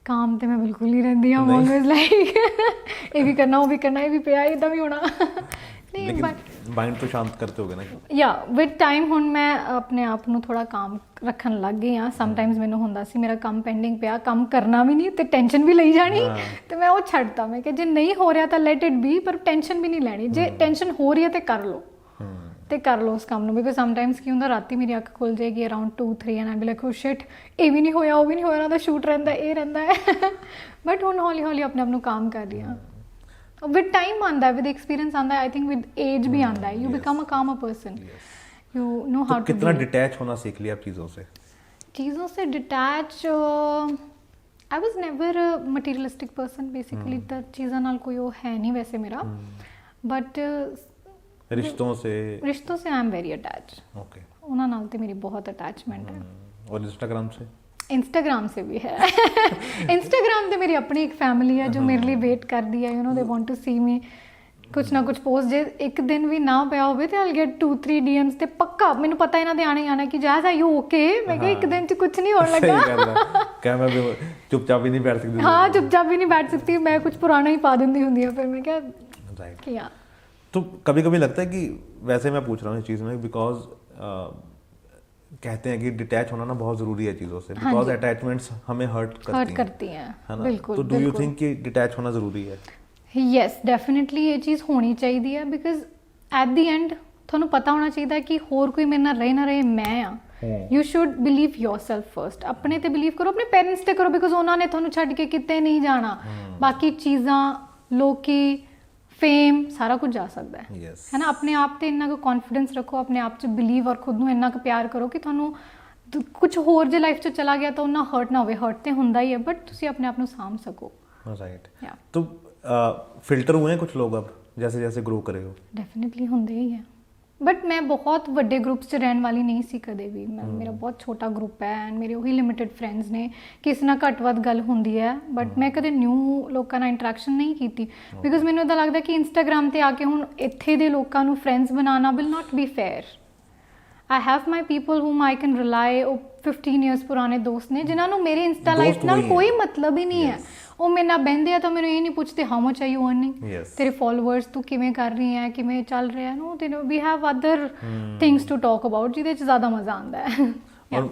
काम ਤੇ ਮੈਂ ਬਿਲਕੁਲ ਨਹੀਂ ਰਹਿੰਦੀ ਹਾਂ। ਆਲਵੇਜ਼ ਲਾਈਕ ਇਹ ਵੀ ਕਰਨਾ, ਉਹ ਵੀ ਕਰਨਾ, ਇਹ ਵੀ ਪਿਆ, ਇਦਾਂ ਵੀ ਹੋਣਾ। ਨਹੀਂ ਬਟ ਮਾਈਂਡ ਤੋਂ ਸ਼ਾਂਤ करते होगे ना? या विद टाइम ਹੁਣ ਮੈਂ ਆਪਣੇ ਆਪ ਨੂੰ ਥੋੜਾ ਕੰਮ ਰੱਖਣ ਲੱਗ ਗਈ ਹਾਂ। ਸਮਟਾਈਮਸ ਮੈਨੂੰ ਹੁੰਦਾ ਸੀ ਮੇਰਾ ਕੰਮ ਪੈਂਡਿੰਗ ਪਿਆ, ਕੰਮ ਕਰਨਾ ਵੀ ਨਹੀਂ ਤੇ ਟੈਨਸ਼ਨ ਵੀ ਲਈ ਜਾਣੀ, ਤੇ ਮੈਂ ਉਹ ਛੱਡਤਾ। ਮੈਂ ਕਿ ਜੇ ਨਹੀਂ ਹੋ ਰਿਹਾ ਤਾਂ ਲੈਟ ਇਟ ਬੀ, ਪਰ ਟੈਨਸ਼ਨ ਵੀ ਨਹੀਂ ਲੈਣੀ। ਜੇ ਟੈਨਸ਼ਨ ਹੋ ਰਹੀ ਹੈ ਤੇ ਕਰ ਲਓ, ਤੇ ਕਰ ਲਓ ਉਸ ਕੰਮ ਨੂੰ। ਬਿਕੋਜ਼ ਸਮਟਾਈਮਸ ਕੀ ਹੁੰਦਾ, ਰਾਤੀ ਮੇਰੀ ਅੱਖ ਖੁੱਲ ਜਾਏਗੀ around 2-3 and I be like oh shit, ਇਹ ਵੀ ਨਹੀਂ ਹੋਇਆ, ਉਹ ਵੀ ਨਹੀਂ ਹੋਇਆ, ਇਹਨਾਂ ਦਾ ਸ਼ੂਟ ਰਹਿੰਦਾ, ਇਹ ਰਹਿੰਦਾ ਹੈ। ਬਟ ਹੁਣ ਹੌਲੀ ਹੌਲੀ ਆਪਣੇ ਆਪ ਨੂੰ ਕੰਮ ਕਰ ਰਹੀ ਹਾਂ। विद टाइम आंदा है, विद एक्सपीरियंस आंदा है, आई थिंक विद एज भी आंदा है। You become a calmer person, you know how to. कितना डिटैच होना सीख लिया आप चीज़ों से detach I was never a materialistic person basically. द चीज़ां नाल कोई वो है नहीं वैसे मेरा, बट रिश्तों से आई एम वेरी अटैच। ओके, उन्हां नाल ते मेरी बहुत अटैचमेंट है। और इंस्टाग्राम से भी है। इंस्टाग्राम तो मेरी अपनी एक फैमिली है जो मेरे लिए वेट करती है। You know they want to see me. कुछ ना कुछ पोस्ट जे एक दिन भी ना पिया होवे ते आई गेट 2-3 डीएम्स ते पक्का मैंने पता इन्हां दे आने ही आना कि जैस आर यू ओके। मैं कहा एक दिन च कुछ नहीं होने लगा। क्या मैं भी चुपचाप भी नहीं बैठ सकती? हाँ, चुपचाप भी नहीं बैठ सकती मैं, कुछ पुराना ही पा देती हुंदी है। फिर मैं क्या किया। तो कभी कभी लगता है कि वैसे मैं पूछ रहा हूँ इस चीज़ में बिकॉज कहते हैं कि डिटैच होना ना बहुत ज़रूरी है चीज़ों से, बिकॉज अटैचमेंट्स हमें हर्ट करती हैं, है ना? बिल्कुल। तो डू यू थिंक कि डिटैच होना ज़रूरी है? यस, डेफिनेटली ये चीज़ होनी चाहिए है। बिकॉज एट दी एंड ਤੁਹਾਨੂੰ ਪਤਾ ਹੋਣਾ ਚਾਹੀਦਾ ਕਿ ਹੋਰ ਕੋਈ ਮੇਰੇ ਨਾਲ ਰਹੇ ਨਾ ਰਹੇ, ਮੈਂ ਆ। You should believe yourself first. ਆਪਣੇ ਤੇ ਬਿਲੀਵ ਕਰੋ, ਆਪਣੇ ਪੇਰੈਂਟਸ ਤੇ ਕਰੋ, ਬਿਕੋਜ਼ ਉਹਨਾਂ ਨੇ ਤੁਹਾਨੂੰ ਛੱਡ ਕੇ ਕਿਤੇ ਨਹੀਂ ਜਾਣਾ। ਬਾਕੀ ਚੀਜ਼ਾਂ, ਲੋਕੀ, ਫੇਮ, ਸਾਰਾ ਕੁਝ ਜਾ ਸਕਦਾ ਹੈ, ਹੈ ਨਾ? ਆਪਣੇ ਆਪ ਤੇ ਇੰਨਾ ਕੁ ਕੌਨਫੀਡੈਂਸ ਰੱਖੋ, ਆਪਣੇ ਆਪ 'ਚ ਬਿਲੀਵ, ਔਰ ਖੁਦ ਨੂੰ ਇੰਨਾ ਕੁ ਪਿਆਰ ਕਰੋ ਕਿ ਤੁਹਾਨੂੰ ਕੁਝ ਹੋਰ ਜੇ ਲਾਈਫ 'ਚ ਚਲਾ ਗਿਆ ਤਾਂ ਉਹਨਾਂ ਹਰਟ ਨਾ ਹੋਵੇ। ਹਰਟ ਤੇ ਹੁੰਦਾ ਹੀ ਹੈ, ਬਟ ਤੁਸੀਂ ਆਪਣੇ ਆਪ ਨੂੰ ਸਾਂਭ ਸਕੋ। ਰਾਈਟ। तो फिल्टर हुए हैं कुछ लोग अब जैसे जैसे ग्रो करे हो? डेफिनेटली ਹੁੰਦੇ ਹੀ ਹੈ, ਬਟ ਮੈਂ ਬਹੁਤ ਵੱਡੇ ਗਰੁੱਪਸ 'ਚ ਰਹਿਣ ਵਾਲੀ ਨਹੀਂ ਸੀ ਕਦੇ ਵੀ। ਮੇਰਾ ਬਹੁਤ ਛੋਟਾ ਗਰੁੱਪ ਹੈ ਐਂਡ ਮੇਰੇ ਉਹੀ ਲਿਮਿਟਿਡ ਫਰੈਂਡਸ ਨੇ, ਕਿਸੇ ਨਾਲ ਘੱਟ ਵੱਧ ਗੱਲ ਹੁੰਦੀ ਹੈ, ਬਟ ਮੈਂ ਕਦੇ ਨਿਊ ਲੋਕਾਂ ਨਾਲ ਇੰਟਰੈਕਸ਼ਨ ਨਹੀਂ ਕੀਤੀ। ਬਿਕੋਜ਼ ਮੈਨੂੰ ਇੱਦਾਂ ਲੱਗਦਾ ਕਿ ਇੰਸਟਾਗ੍ਰਾਮ ਤੇ ਆ ਕੇ ਹੁਣ ਇੱਥੇ ਦੇ ਲੋਕਾਂ ਨੂੰ ਫਰੈਂਡਸ ਬਣਾਉਣਾ will not be fair. I have my people whom I can rely। 15 years ਪੁਰਾਣੇ ਦੋਸਤ ਨੇ ਜਿਨ੍ਹਾਂ ਨੂੰ ਮੇਰੇ ਇੰਸਟਾ ਲਾਈਫ ਨਾਲ ਕੋਈ ਮਤਲਬ ਹੀ ਨਹੀਂ ਹੈ। ਉਹ ਮੇਰੇ ਨਾਲ ਬਹਿੰਦੇ ਆ ਤਾਂ ਮੈਨੂੰ ਇਹ ਨਹੀਂ ਪੁੱਛਦੇ how much are you earning, ਤੇਰੇ ਫੋਲੋਅਰਸ ਤੂੰ ਕਿਵੇਂ ਕਰ ਰਹੀ ਹੈ, ਕਿਵੇਂ ਚੱਲ ਰਿਹਾ। ਨੋ ਤੇ we have other things to talk about ਜਿਹਦੇ 'ਚ ज़्यादा मज़ा आता है। और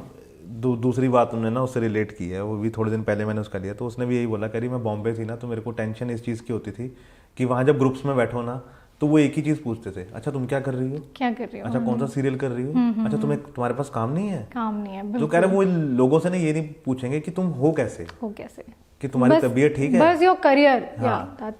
दूसरी बात उन्होंने ना उससे रिलेट की है, वो भी थोड़े दिन पहले मैंने उसका लिया, तो उसने भी यही बोला, कह रही मैं बॉम्बे थी ना तो मेरे को टेंशन इस चीज़ की होती थी कि वहाँ जब ग्रुप्स में बैठो ना तो वो एक ही चीज पूछते थे, अच्छा तुम क्या कर रही हो, अच्छा कौन सा सीरियल कर रही हो, अच्छा तुम्हारे पास काम नहीं है। जो कह रहे वो लोगों से ना ये नहीं पूछेंगे कि तुम हो कैसे, कि तुम्हारी तबीयत ठीक है, बस योर करियर।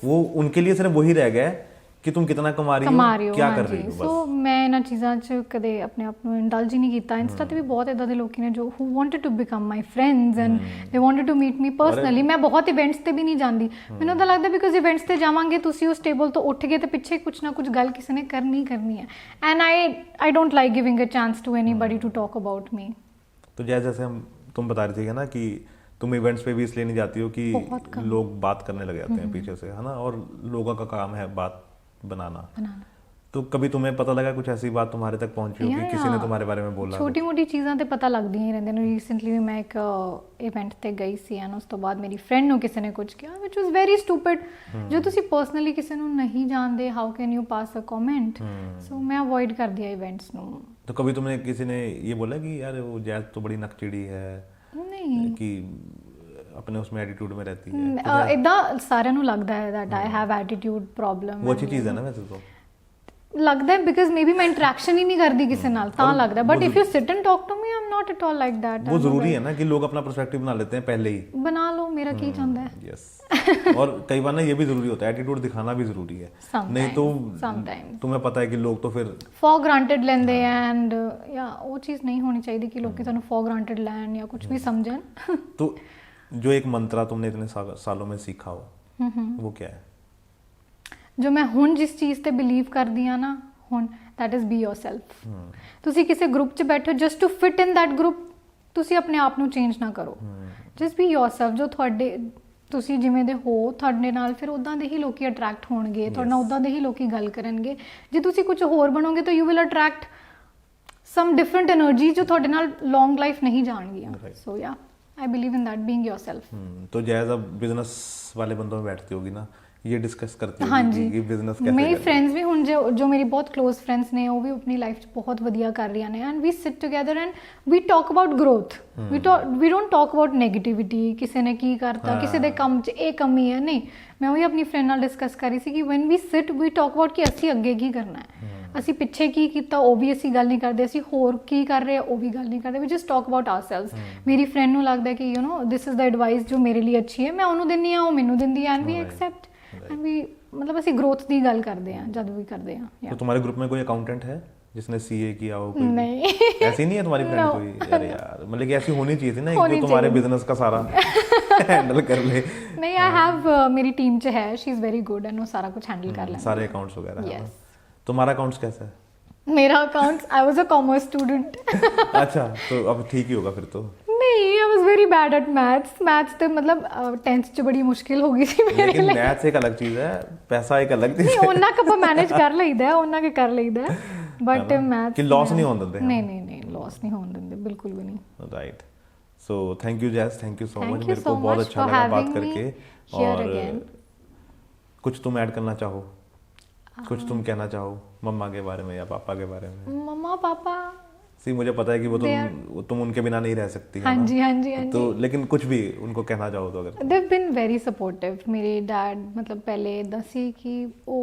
वो उनके लिए सिर्फ वही रह गया है कि तुम कितना कमा रही हो, क्या कर रही हो। ਸੋ ਮੈਂ ਇਹਨਾਂ ਚੀਜ਼ਾਂ 'ਚ ਕਦੇ ਆਪਣੇ ਆਪ ਨੂੰ ਇੰਡਲਜ ਹੀ ਨਹੀਂ ਕੀਤਾ। ਇੰਸਟਾ ਤੇ ਵੀ ਬਹੁਤ ਇਦਾਂ ਦੇ ਲੋਕੀ ਨੇ ਜੋ who wanted to become my friends and they wanted to meet me personally. ਮੈਂ ਬਹੁਤ ਇਵੈਂਟਸ ਤੇ ਵੀ ਨਹੀਂ ਜਾਂਦੀ, ਮੈਨੂੰ ਤਾਂ ਲੱਗਦਾ ਬਿਕੋਜ਼ ਇਵੈਂਟਸ ਤੇ ਜਾਵਾਂਗੇ ਤੁਸੀਂ ਉਸ ਟੇਬਲ ਤੋਂ ਉੱਠ ਗਏ ਤੇ ਪਿੱਛੇ ਕੁਝ ਨਾ ਕੁਝ ਗੱਲ ਕਿਸੇ ਨੇ ਕਰਨੀ ਹੈ। And I don't like giving a chance to anybody to talk about me. तो जैसे तुम बता रही थी ना कि तुम इवेंट्स पे भी इसलिए नहीं जाती हो कि लोग बात करने लग जाते हैं पीछे से, है ना, और लोगों का काम है बात बनाना। तो कभी तुम्हें पता लगा कुछ ऐसी बात तुम्हारे तक पहुंची हो कि किसी ने तुम्हारे बारे में बोला? ਛੋਟੀ ਮੋਟੀ ਚੀਜ਼ਾਂ ਤੇ ਪਤਾ ਲੱਗਦੀਆਂ ਹੀ ਰਹਿੰਦੀਆਂ ਨੇ। ਰੀਸੈਂਟਲੀ ਵੀ ਮੈਂ ਇੱਕ ਇਵੈਂਟ ਤੇ ਗਈ ਸੀ ਐਂਡ ਉਸ ਤੋਂ ਬਾਅਦ ਮੇਰੀ ਫਰੈਂਡ ਨੂੰ ਕਿਸੇ ਨੇ ਕੁਝ ਕਿਹਾ ਵਿਚ ਵਾਸ ਵੈਰੀ ਸਟੂਪਿਡ। ਜੋ ਤੁਸੀਂ ਪਰਸਨਲੀ ਕਿਸੇ ਨੂੰ ਨਹੀਂ ਜਾਣਦੇ, how can you pass a comment? So ਮੈਂ ਅਵੋਇਡ ਕਰਦੀ ਆ ਇਵੈਂਟਸ ਨੂੰ। तो कभी तुमने किसी ने ये बोला कि यार वो जैज तो बड़ी नकचिड़ी है, ਨਹੀਂ कि अपने उसमें एटीट्यूड में रहती है? ਇਦਾਂ ਸਾਰਿਆਂ ਨੂੰ ਲੱਗਦਾ ਹੈ that I have attitude problem. वो अच्छी चीज़ है ना वैसे तो। ਲੱਗਦਾ ਹੈ ਬਿਕਾਜ਼ ਮੇਬੀ ਮੈਂ ਇੰਟਰੈਕਸ਼ਨ ਹੀ ਨਹੀਂ ਕਰਦੀ ਕਿਸੇ ਨਾਲ ਤਾਂ ਲੱਗਦਾ। But if you sit and talk to me I am not at all like that. वो जरूरी है ना कि लोग अपना पर्सपेक्टिव बना लेते हैं पहले ही। बना लो, मेरा की चाहता है। यस और कई बार ना ये भी जरूरी होता है, एटीट्यूड दिखाना भी जरूरी है। नहीं तो तुम्हें पता है कि लोग तो फिर ਫॉर ਗ੍ਰਾਂਟਡ ਲੈਂਦੇ ਐਂਡ या ਉਹ ਚੀਜ਼ ਨਹੀਂ ਹੋਣੀ ਚਾਹੀਦੀ ਕਿ ਲੋਕੀ ਤੁਹਾਨੂੰ ਫॉर ਗ੍ਰਾਂਟਡ ਲੈਣ ਜਾਂ ਕੁਝ ਵੀ ਸਮਝਣ। तो जो एक मंत्रा तुमने इतने सालों में सीखा हो वो क्या है? ਜੋ ਮੈਂ ਹੁਣ ਜਿਸ ਚੀਜ਼ ਤੇ ਬਿਲੀਵ ਕਰਦੀ ਆ ਨਾ ਹੁਣ, that is be yourself। ਤੁਸੀਂ ਕਿਸੇ ਗਰੁੱਪ 'ਚ ਬੈਠੇ ਹੋ just to fit in that group, ਤੁਸੀਂ ਆਪਣੇ ਆਪ ਨੂੰ ਚੇਂਜ ਨਾ ਕਰੋ। Just be yourself। ਜੋ ਤੁਹਾਡੇ ਤੁਸੀਂ ਜਿਵੇਂ ਦੇ ਹੋ ਤੁਹਾਡੇ ਨਾਲ ਫਿਰ ਉਦਾਂ ਦੇ ਹੀ ਲੋਕੀ ਅਟਰੈਕਟ ਹੋਣਗੇ, ਤੁਹਾਡੇ ਨਾਲ ਉਦਾਂ ਦੇ ਹੀ ਲੋਕੀ ਗੱਲ ਕਰਨਗੇ। ਜੇ ਤੁਸੀਂ ਕੁਝ ਹੋਰ ਬਣੋਗੇ ਤਾਂ you will attract some different energy ਜੋ ਤੁਹਾਡੇ ਨਾਲ ਲੌਂਗ ਲਾਈਫ ਨਹੀਂ ਜਾਣਗੀਆਂ। So yeah I believe in that being yourself. तो जैसे अब बिजनेस वाले बंदों में बैठती होगी ना, ये डिस्कस करती होगी हाँ जी कि बिजनेस कैसे मेरी फ्रेंड्स भी ਹੁਣ ਜੋ ਮੇਰੀ ਬਹੁਤ ক্লোਜ਼ ਫਰੈਂਡਸ ਨੇ ਉਹ ਵੀ ਆਪਣੀ ਲਾਈਫ 'ਚ ਬਹੁਤ ਵਧੀਆ ਕਰ ਰਹੀਆਂ ਨੇ and we sit together and we talk about growth. We don't talk about negativity, ਕਿਸੇ ਨੇ ਕੀ ਕਰਤਾ, ਕਿਸੇ ਦੇ ਕੰਮ 'ਚ ਇਹ ਕਮੀ ਹੈ। ਨਹੀਂ, ਮੈਂ ਉਹੀ ਆਪਣੀ ਫਰੈਂਡ ਨਾਲ ਡਿਸਕਸ ਕਰ ਰਹੀ ਸੀ ਕਿ when we sit we talk about ਕਿ ਅਸੀਂ ਅੱਗੇ ਕੀ ਕਰਨਾ ਹੈ, ਅਸੀਂ ਪਿੱਛੇ ਕੀ ਕੀਤਾ ਉਹ ਵੀ ਅਸੀਂ ਗੱਲ ਨਹੀਂ ਕਰਦੇ, ਅਸੀਂ ਹੋਰ ਕੀ ਕਰ ਰਹੇ ਉਹ ਵੀ ਗੱਲ ਨਹੀਂ ਕਰਦੇ। We just talk about ourselves. ਮੇਰੀ ਫਰੈਂਡ ਨੂੰ ਲੱਗਦਾ ਕਿ you know this is the advice ਜੋ ਮੇਰੇ ਲਈ ਅੱਛੀ ਹੈ, ਮੈਂ ਉਹਨੂੰ ਦਿੰਦੀ ਹਾਂ, ਉਹ ਮੈਨੂੰ ਦਿੰਦੀ ਹੈ and we accept and we मतलब ਅਸੀਂ ग्रोथ ਦੀ ਗੱਲ ਕਰਦੇ ਹਾਂ जब भी करते हैं। तो तुम्हारे ग्रुप में कोई अकाउंटेंट है जिसने सीए किया हो? कोई नहीं ऐसी नहीं है तुम्हारी फ्रेंड कोई? अरे यार मतलब कि ऐसी होनी चाहिए थी ना एक जो तुम्हारे बिजनेस का सारा हैंडल कर ले। नहीं आई हैव मेरी टीम च है, she is very good and वो सारा कुछ हैंडल कर लेती है, सारे अकाउंट्स वगैरह। Yes। तुम्हारा अकाउंट्स कैसा है? मेरा accounts I was a commerce student. अच्छा तो अब ठीक ही होगा फिर तो। नहीं आई was very bad at maths ਤੇ ਮਤਲਬ 10th ਚ ਬੜੀ ਮੁਸ਼ਕਿਲ ਹੋ ਗਈ ਸੀ ਮੇਰੇ ਲਈ। लेकिन मैथ्स एक अलग चीज है, पैसा एक अलग चीज नहीं है। ਉਹਨਾਂ ਕਾ ਮੈਨੇਜ ਕਰ ਲਈਦਾ, ਉਹਨਾਂ ਕੇ ਕਰ ਲਈਦਾ ਬਟ ਮੈਥ्स कि लॉस नहीं होने देते। नहीं लॉस नहीं होने देते बिल्कुल भी नहीं। राइट सो थैंक यू जैस, thank you so Thank much. you मेरे so को बहुत much अच्छा for लगा having बात करके। me here और again। कुछ तुम ऐड करना चाहो, कुछ तुम कहना चाहो मम्मा के बारे में या पापा के बारे में? मम्मा पापा सी मुझे पता है कि वो तुम उनके बिना नहीं रह सकती। हाँ जी हाँ जी हाँ जी। तो लेकिन कुछ भी उनको कहना चाहो तो अगर? they've been very supportive। मेरे डैड मतलब पहले दसी कि वो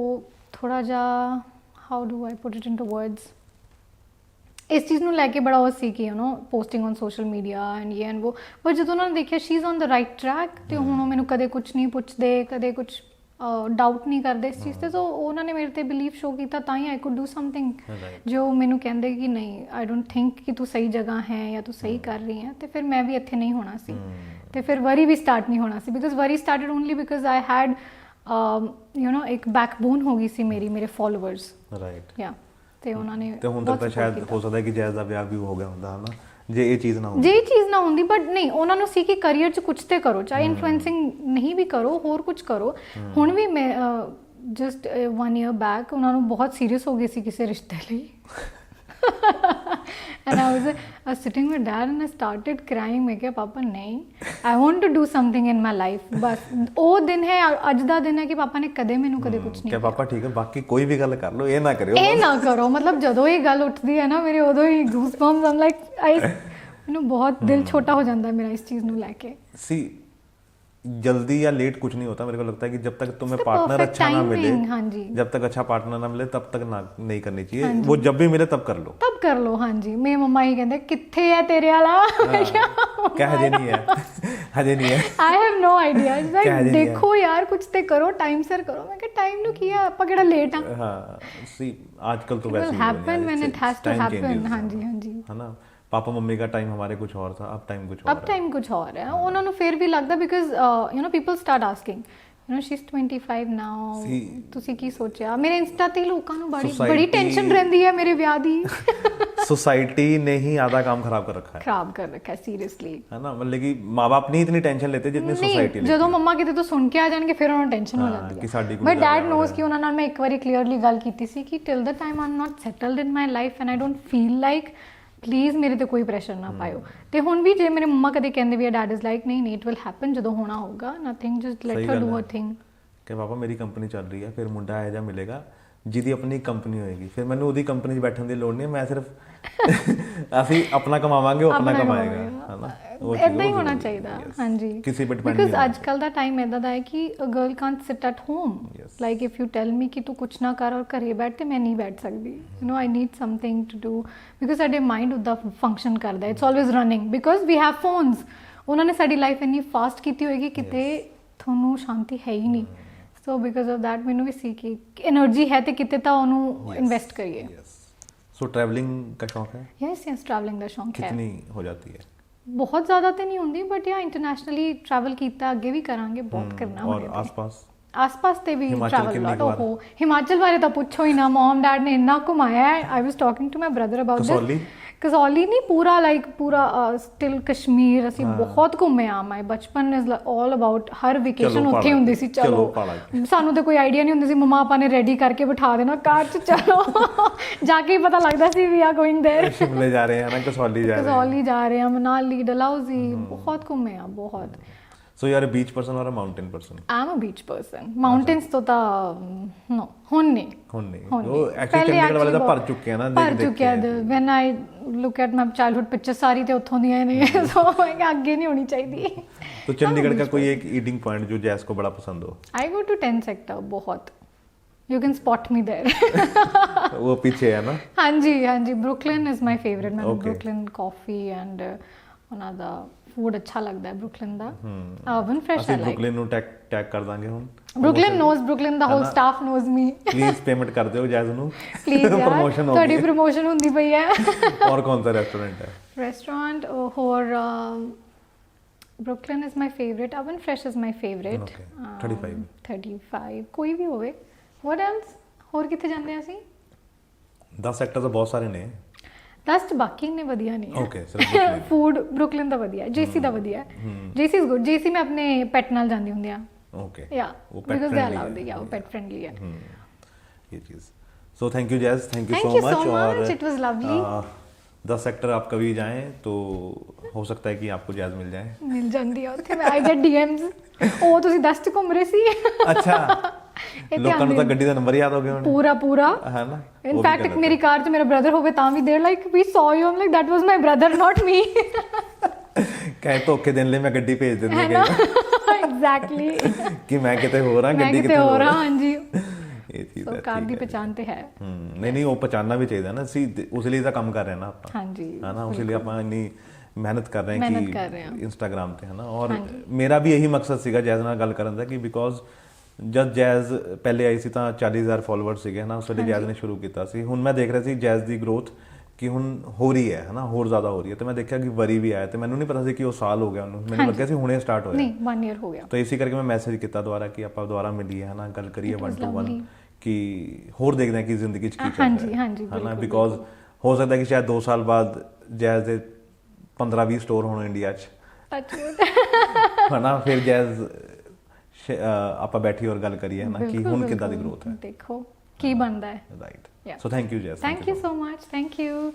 थोड़ा जा how do I put it into words, ਇਸ ਚੀਜ਼ ਨੂੰ ਲੈ ਕੇ ਬੜਾ ਉਹ ਸੀ ਕਿ you no posting on social media and ਇਹ ਐਂਡ ਉਹ, ਪਰ ਜਦੋਂ ਉਹਨਾਂ ਨੇ ਦੇਖਿਆ she is on the right track ਤੇ ਹੁਣ ਉਹ ਮੈਨੂੰ ਕਦੇ ਕੁਝ ਨਹੀਂ ਪੁੱਛਦੇ, ਕਦੇ ਕੁਝ ਡਾਊਟ ਨਹੀਂ ਕਰਦੇ ਇਸ ਚੀਜ਼ ਤੇ। ਸੋ ਉਹਨਾਂ ਨੇ ਮੇਰੇ ਤੇ ਬਿਲੀਵ ਸ਼ੋ ਕੀਤਾ ਤਾਂ ਹੀ ਆਈ ਕੁਡ ਡੂ ਸਮਥਿੰਗ ਜੋ ਮੈਨੂੰ ਕਹਿੰਦੇ ਕਿ ਨਹੀਂ ਆਈ ਡੋਂਟ ਥਿੰਕ ਕਿ ਤੂੰ ਸਹੀ ਜਗ੍ਹਾ ਹੈ ਜਾਂ ਤੂੰ ਸਹੀ ਕਰ ਰਹੀ ਹੈ, ਤੇ ਫਿਰ ਮੈਂ ਵੀ ਇੱਥੇ ਨਹੀਂ ਹੋਣਾ ਸੀ ਤੇ ਫਿਰ ਵਰੀ ਵੀ ਸਟਾਰਟ ਨਹੀਂ ਹੋਣਾ ਸੀ ਬਿਕਾਜ਼ ਵਰੀ started only because I had you know ਇੱਕ ਬੈਕਬੋਨ ਹੋ ਗਈ ਸੀ ਮੇਰੀ, ਮੇਰੇ ਫੋਲੋਅਰਸ। ਰਾਈਟ ਯਾ ਤੇ ਉਹਨਾਂ ਨੇ ਤੇ ਹੁਣ ਤੱਕ ਤਾਂ ਸ਼ਾਇਦ ਹੋ ਸਕਦਾ ਕਿ ਜੈਜ਼ ਦਾ ਵਿਆਹ ਵੀ ਹੋ ਗਿਆ ਹੁੰਦਾ ਹਨਾ ਜੇ ਇਹ ਚੀਜ਼ ਨਾ ਹੁੰਦੀ। ਜੇ ਇਹ ਚੀਜ਼ ਨਾ ਹੁੰਦੀ ਬਟ ਨਹੀਂ ਉਹਨਾਂ ਨੂੰ ਸੀ ਕਿ ਕਰੀਅਰ 'ਚ ਕੁਝ ਤੇ ਕਰੋ, ਚਾਹੇ ਇਨਫਲੂਐਂਸਿੰਗ ਨਹੀਂ ਵੀ ਕਰੋ, ਹੋਰ ਕੁਝ ਕਰੋ। ਹੁਣ ਵੀ ਮੈਂ ਜਸਟ 1 year ਬੈਕ ਉਹਨਾਂ ਨੂੰ ਬਹੁਤ ਸੀਰੀਅਸ ਹੋ ਗਏ ਸੀ ਕਿਸੇ ਰਿਸ਼ਤੇ ਲਈ and I was sitting with dad and I started crying। मैं क्या पापा नहीं, I want to do something in my life। बस ਉਹ ਦਿਨ ਹੈ, ਅੱਜ ਦਾ ਦਿਨ ਹੈ ਕਿ ਪਾਪਾ ਨੇ ਕਦੇ ਮੈਨੂੰ ਕਦੇ ਕੁਝ ਨਹੀਂ ਕਿਹਾ। ਪਾਪਾ ਠੀਕ ਹੈ ਬਾਕੀ ਕੋਈ ਵੀ ਗੱਲ ਕਰ ਲਓ, ਇਹ ਨਾ ਕਰਿਓ, ਇਹ ਨਾ ਕਰੋ। ਮਤਲਬ ਜਦੋਂ ਇਹ ਗੱਲ ਉੱਠਦੀ ਹੈ ਨਾ ਮੇਰੇ ਉਦੋਂ ਹੀ ਗੂਸ ਬੰਪਸ ਆਮ ਲਾਈਕ ਮੈਨੂੰ ਬਹੁਤ ਦਿਲ ਛੋਟਾ ਹੋ ਜਾਂਦਾ ਮੇਰਾ ਇਸ ਚੀਜ਼ ਨੂੰ ਲੈ ਕੇ। सी जल्दी या लेट कुछ नहीं होता। मेरे को लगता है कि जब तक तुम्हें पार्टनर अच्छा ना मिले, हाँ जी, जब तक अच्छा पार्टनर ना मिले तब तक ना नहीं करनी चाहिए। वो जब भी मिले तब कर लो, तब कर लो। हाँ जी, मेरे मम्मा ही कहते किथे है तेरे वाला क्या हजे नहीं है हजे नहीं है। I have no idea. देखो यार कुछ ते करो, टाइम सर करो। मैं कहा टाइम नु किया आपा केड़ा लेट हां। हां सी आजकल तो वैसे ही happen when it has to happen. हाँ जी हाँ जी, है ना। पापा मम्मी का टाइम हमारे कुछ और था, अब टाइम कुछ और है। अब टाइम कुछ और है। ਉਹਨਾਂ ਨੂੰ ਫਿਰ ਵੀ ਲੱਗਦਾ because you know people start asking you know she is 25 ਨਾਓ, ਤੁਸੀਂ ਕੀ ਸੋਚਿਆ? ਮੇਰੇ ਇੰਸਟਾ ਤੇ ਲੋਕਾਂ ਨੂੰ ਬੜੀ ਟੈਨਸ਼ਨ ਰਹਿੰਦੀ ਹੈ ਮੇਰੇ ਵਿਆਹ ਦੀ। सोसाइटी ने ही आधा काम खराब कर रखा है ਖਰਾਬ ਕਰ ਰੱਖਿਆ ਸੀਰੀਅਸਲੀ। है ना, मतलब कि माँ बाप नहीं इतनी टेंशन लेते जितनी सोसाइटी लेती ਜਦੋਂ ਮੰਮਾ ਕਿਤੇ ਤੋਂ ਸੁਣ ਕੇ ਆ ਜਾਣਗੇ ਫਿਰ ਉਹਨਾਂ ਨੂੰ ਟੈਨਸ਼ਨ ਹੋ ਜਾਂਦੀ कि ਹੈ। साडी कुड़ी ਬਟ दा ਡੈਡ ਨੋਜ਼ ਕਿ ਉਹਨਾਂ ਨਾਲ ਮੈਂ ਇੱਕ ਵਾਰੀ ਕਲੀਅਰਲੀ ਗੱਲ ਕੀਤੀ ਸੀ ਕਿ till the time Aam not settled in my life and I don't feel like please ਮੇਰੇ ਤੇ ਕੋਈ ਪ੍ਰੈਸ਼ਰ ਨਾ ਪਾਇਓ। ਤੇ ਹੁਣ ਵੀ ਜੇ ਮੇਰੇ ਮੰਮਾ ਕਦੇ ਕਹਿੰਦੇ ਵੀ ਡੈਡ ਇਜ਼ ਲਾਈਕ ਨਹੀਂ ਇਟ ਵਿਲ ਹੈਪਨ, ਜਦੋਂ ਹੋਣਾ ਹੋਊਗਾ nothing, just let her do her thing. ਕਿ ਪਾਪਾ ਮੇਰੀ ਕੰਪਨੀ ਚੱਲ ਰਹੀ ਹੈ, ਫਿਰ ਮੁੰਡਾ ਇਹੋ ਜਿਹਾ ਮਿਲੇਗਾ ਜਿਹਦੀ ਆਪਣੀ ਕੰਪਨੀ ਹੋਏਗੀ, ਫਿਰ ਮੈਨੂੰ ਉਹਦੀ ਕੰਪਨੀ 'ਚ ਬੈਠਣ ਦੀ ਲੋੜ ਨਹੀਂ, ਮੈਂ ਸਿਰਫ ਅਸੀਂ ਆਪਣਾ ਕਮਾਵਾਂਗੇ, ਉਹ ਆਪਣਾ ਕਮਾਏਗਾ, ਹੈ ਨਾ। ਇਦਾਂ ਹੀ ਹੋਣਾ ਚਾਹੀਦਾ। ਹਾਂਜੀ, ਕਿਸੇ ਪਰ ਡਿਪੈਂਡ ਬਿਕਾਜ਼ ਅੱਜ ਕੱਲ ਦਾ ਟਾਈਮ ਇਦਾਂ ਦਾ ਹੈ ਕਿ a girl can't sit at home, like if you tell me ਕਿ ਤੂੰ ਕੁਛ ਨਾ ਕਰ ਔਰ ਘਰੇ ਬੈਠ, ਤੇ ਮੈਂ ਨਹੀਂ ਬੈਠ ਸਕਦੀ। You know I need something to do, because ਸਾਡੇ ਮਾਈਂਡ ਉੱਦਾਂ ਫੰਕਸ਼ਨ ਕਰਦਾ, it's always running, because we have phones. ਉਹਨਾਂ ਨੇ ਸਾਡੀ ਲਾਈਫ ਇੰਨੀ ਫਾਸਟ ਕੀਤੀ ਹੋਏਗੀ, ਕਿਤੇ ਤੁਹਾਨੂੰ ਸ਼ਾਂਤੀ ਹੈ ਹੀ ਨਹੀਂ। ਸੋ ਬਿਕਾਜ਼ ਆਫ ਦੈਟ ਮੈਨੂੰ ਵੀ ਸੀ ਕਿ એનર્ਜੀ ਹੈ ਤੇ ਕਿਤੇ ਤਾਂ ਉਹਨੂੰ ਇਨਵੈਸਟ ਕਰੀਏ। सो ट्रैवलिंग का शौक है? यस ट्रैवलिंग ਦਾ ਸ਼ੌਂਕ ਹੈ। कितनी हो जाती है? बहुत ज़्यादा तो नहीं होंगी, बट या इंटरनेशनली ट्रैवल किया, अगे भी करांगे, बहुत करना। और आसपास आस-पास ते भी हिमाचल ट्रैवल कितनी लॉट। ओहो, हिमाचल बारे तो पूछो ही ना, मॉम डैड ने इतना घुमाया है। I was talking to my brother about Kasauli? Kasauli नहीं, पूरा लाइक पूरा स्टिल कश्मीर ਅਸੀਂ ਬਹੁਤ ਘੁੰਮੇ ਆ। ਮਾਈ ਬਚਪਨ ਇਜ਼ ਆਲ ਅਬਾਊਟ, ਹਰ ਵੈਕੇਸ਼ਨ ਉੱਥੇ ਹੁੰਦੀ ਸੀ। ਚਲੋ ਸਾਨੂੰ ਤਾਂ ਕੋਈ ਆਈਡੀਆ ਨਹੀਂ ਹੁੰਦੀ ਸੀ, ਮਮਾ ਪਾਪਾ ਨੇ ਰੈਡੀ ਕਰਕੇ ਬਿਠਾ ਦੇਣਾ ਕਾਰ 'ਚ, ਚਲੋ ਜਾ ਕੇ ਹੀ ਪਤਾ ਲੱਗਦਾ ਸੀ ਵੀ ਆ ਗੋਇੰਗ देयर, शिमले जा रहे हैं ना, कसौली जा रहे हैं, कसौली जा रहे हैं, मनाली, डलहौजी, बहुत घूमे आ बहुत। So you are a beach person or a mountain person? I am a beach person. Mountains तो ता नो ਹੁਣ ਨਹੀਂ वो एक्चुअली चंडीगढ़ वाले ਤਾਂ ਭਰ ਚੁੱਕੇ ਆ ਨਾ, ਭਰ ਚੁੱਕੇ ਆ। When I look at my childhood picture, ਸਾਰੀ ਤੇ ਉੱਥੋਂ ਦੀਆਂ ਨੇ, ਸੋ ਮੈਂ ਕਿਹਾ ਅੱਗੇ ਨਹੀਂ ਹੋਣੀ ਚਾਹੀਦੀ। तो चंडीगढ़ का कोई एक ईटिंग पॉइंट जो जैस को बड़ा पसंद हो? आई गो टू 10 सेक्टर, बहुत, you can spot me there. वो पीछे है ना? हाँ जी, ब्रुकलिन इज माई फेवरेट। मैं ब्रुकलिन कॉफी एंड ਉਹਨਾਂ ਦਾ ਫੂਡ ਅੱਛਾ ਲੱਗਦਾ ਹੈ ਬਰੁਕਲਿਨ ਦਾ। ਓਵਨ ਫਰੈਸ਼ ਅਸੀਂ ਬਰੁਕਲਿਨ ਨੂੰ ਟੈਗ ਕਰ ਦਾਂਗੇ ਹੁਣ। ਬਰੁਕਲਿਨ ਨੋਜ਼, ਬਰੁਕਲਿਨ ਦਾ whole staff knows me. Please payment ਕਰ ਦਿਓ ਜੈਜ਼ ਨੂੰ, ਪਲੀਜ਼ ਯਾਰ, ਪ੍ਰੋਮੋਸ਼ਨ ਹੋ ਤੁਹਾਡੀ ਪ੍ਰੋਮੋਸ਼ਨ ਹੁੰਦੀ ਪਈ ਹੈ। और कौन सा रेस्टोरेंट है? रेस्टोरेंट और Brooklyn is my favourite, oven fresh is my favourite. 35 ਕੋਈ ਵੀ ਹੋਵੇ। What else? ਹੋਰ ਕਿੱਥੇ ਜਾਂਦੇ ਅਸੀਂ? 10 ਸੈਕਟਰ ਤਾਂ ਬਹੁਤ ਸਾਰੇ ਨੇ। 10 ਬਾਕੀ ਨੇ ਵਧੀਆ ਨਹੀਂ ਹੈ। ਓਕੇ, ਸਿਰਫ ਫੂਡ ਬਰੁਕਲਿਨ ਦਾ ਵਧੀਆ ਹੈ, ਜੀਸੀ ਦਾ ਵਧੀਆ ਹੈ। GC is good. ਜੀਸੀ ਮੈਂ ਆਪਣੇ ਪੈਟ ਨਾਲ ਜਾਂਦੀ ਹੁੰਦੀ ਆ। ओके, या वो पेट बिकॉज़ दे फ्रेंडली अलाउड, है। या वो पेट फ्रेंडली है। ये चीज। So thank you jazz, thank you Thank so you so much. और much, it was lovely। 10 sector आप कभी जाएं तो हो सकता है कि आपको जैज मिल जाए। ਮਿਲ ਜਾਂਦੀ ਆ ਉੱਥੇ। ਮੈਂ ਆਈ ਗੈਟ ਡੀਐਮਸ, ਉਹ ਤੁਸੀਂ 10 ਚ ਘੁੰਮ ਰਹੇ ਸੀ। ਅੱਛਾ, ਲੋਕਾਂ ਨੂੰ ਤਾਂ ਗੱਡੀ ਦਾ ਨੰਬਰ ਯਾਦ ਹੋ ਗਿਆ ਹੁਣ। ਪੂਰਾ ਹੈ ਨਾ। ਇਨ ਫੈਕਟ ਮੇਰੀ ਕਾਰ 'ਚ ਮੇਰਾ ਬ੍ਰਦਰ ਹੋਵੇ ਤਾਂ ਵੀ ਦੇਰ like we saw you, I'm like that was my brother not me. ਕਹੇ ਧੋਖੇ ਦੇਣ ਲਈ ਮੈਂ ਗੱਡੀ ਭੇਜ ਦਿੰਦੀ ਹਾਂ ਐਗਜ਼ੈਕਟਲੀ, ਕਿ ਮੈਂ ਕਿਤੇ ਹੋਰ ਹਾਂ, ਗੱਡੀ ਕਿਤੇ ਹੋਰ ਹਾਂ। ਹਾਂਜੀ, ਇਹ ਚੀਜ਼ ਹੈ। ਕਾਰ ਦੀ ਪਛਾਣ ਤੇ ਹੈ। ਨਹੀਂ ਉਹ ਪਛਾਣਨਾ ਵੀ ਚਾਹੀਦਾ ਨਾ, ਅਸੀਂ ਉਸ ਲਈ ਤਾਂ ਕੰਮ ਕਰ ਰਹੇ ਨਾ ਆਪਾਂ। ਹਾਂਜੀ, ਹੈ ਨਾ, ਉਸ ਲਈ ਆਪਾਂ ਇੰਨੀ ਮਿਹਨਤ ਕਰ ਰਹੇ ਹਾਂ ਕਿ ਇੰਸਟਾਗ੍ਰਾਮ ਤੇ, ਹੈ ਨਾ। ਔਰ ਮੇਰਾ ਵੀ ਇਹੀ ਮਕਸਦ ਸੀਗਾ ਜੈਜ਼ ਨਾਲ ਗੱਲ ਕਰਨ ਦਾ, ਕਿ ਬਿਕੋਜ਼ ਜਦ ਜੈਜ਼ ਪਹਿਲੇ ਆਈ ਸੀ ਤਾਂ 40,000 ਫਾਲੋਅਰ ਸੀਗੇ, ਹੈ ਨਾ। ਉਸ ਵੇਲੇ ਜੈਜ਼ ਨੇ ਸ਼ੁਰੂ ਕੀਤਾ ਸੀ। ਹੁਣ ਮੈਂ ਦੇਖ ਰਿਹਾ ਸੀ ਜੈਜ਼ ਦੀ ਗਰੋਥ ਕਿ ਹੁਣ ਹੋ ਰਹੀ ਹੈ ਨਾ, ਹੋਰ ਜ਼ਿਆਦਾ ਹੋ ਰਹੀ ਹੈ। ਤੇ ਮੈਂ ਦੇਖਿਆ ਕਿ ਵਰੀ ਵੀ ਆਇਆ, ਤੇ ਮੈਨੂੰ ਨਹੀਂ ਪਤਾ ਸੀ ਕਿ ਉਹ ਸਾਲ ਹੋ ਗਿਆ ਉਹਨੂੰ, ਮੈਨੂੰ ਲੱਗਿਆ ਸੀ ਹੁਣੇ ਸਟਾਰਟ ਹੋਇਆ। ਨਹੀਂ, 1 ਈਅਰ ਹੋ ਗਿਆ। ਤਾਂ ਇਸੇ ਕਰਕੇ ਮੈਂ ਮੈਸੇਜ ਕੀਤਾ ਦੁਬਾਰਾ ਕਿ ਆਪਾਂ ਦੁਬਾਰਾ ਮਿਲੀਏ, ਹੈ ਨਾ, ਗੱਲ ਕਰੀਏ 1 to 1, ਕਿ ਹੋਰ ਦੇਖਦੇ ਹਾਂ ਕਿ ਜ਼ਿੰਦਗੀ 'ਚ ਕੀ ਚੱਲ ਰਿਹਾ ਹੈ ਨਾ। ਬਿਕੋਜ਼ ਹੋ ਸਕਦਾ ਕਿ ਸ਼ਾਇਦ 2 ਸਾਲ ਬਾਅਦ ਜੈਜ਼ ਦੇ 15-20 ਸਟੋਰ ਹੋਣ ਇੰਡੀਆ 'ਚ, ਹੈ ਨਾ। ਫਿਰ ਜੈਜ਼ ਆਪਾਂ ਬੈਠੀ ਔਰ ਗੱਲ ਕਰੀਏ, ਹੈ ਨਾ, ਕਿ ਹੁਣ ਕਿੱਦਾਂ ਦੀ ਗਰੋਥ ਹੈ, ਦੇਖੋ ਕੀ ਬਣਦਾ ਹੈ। Right. So thank you jazz, thank you so much, thank you.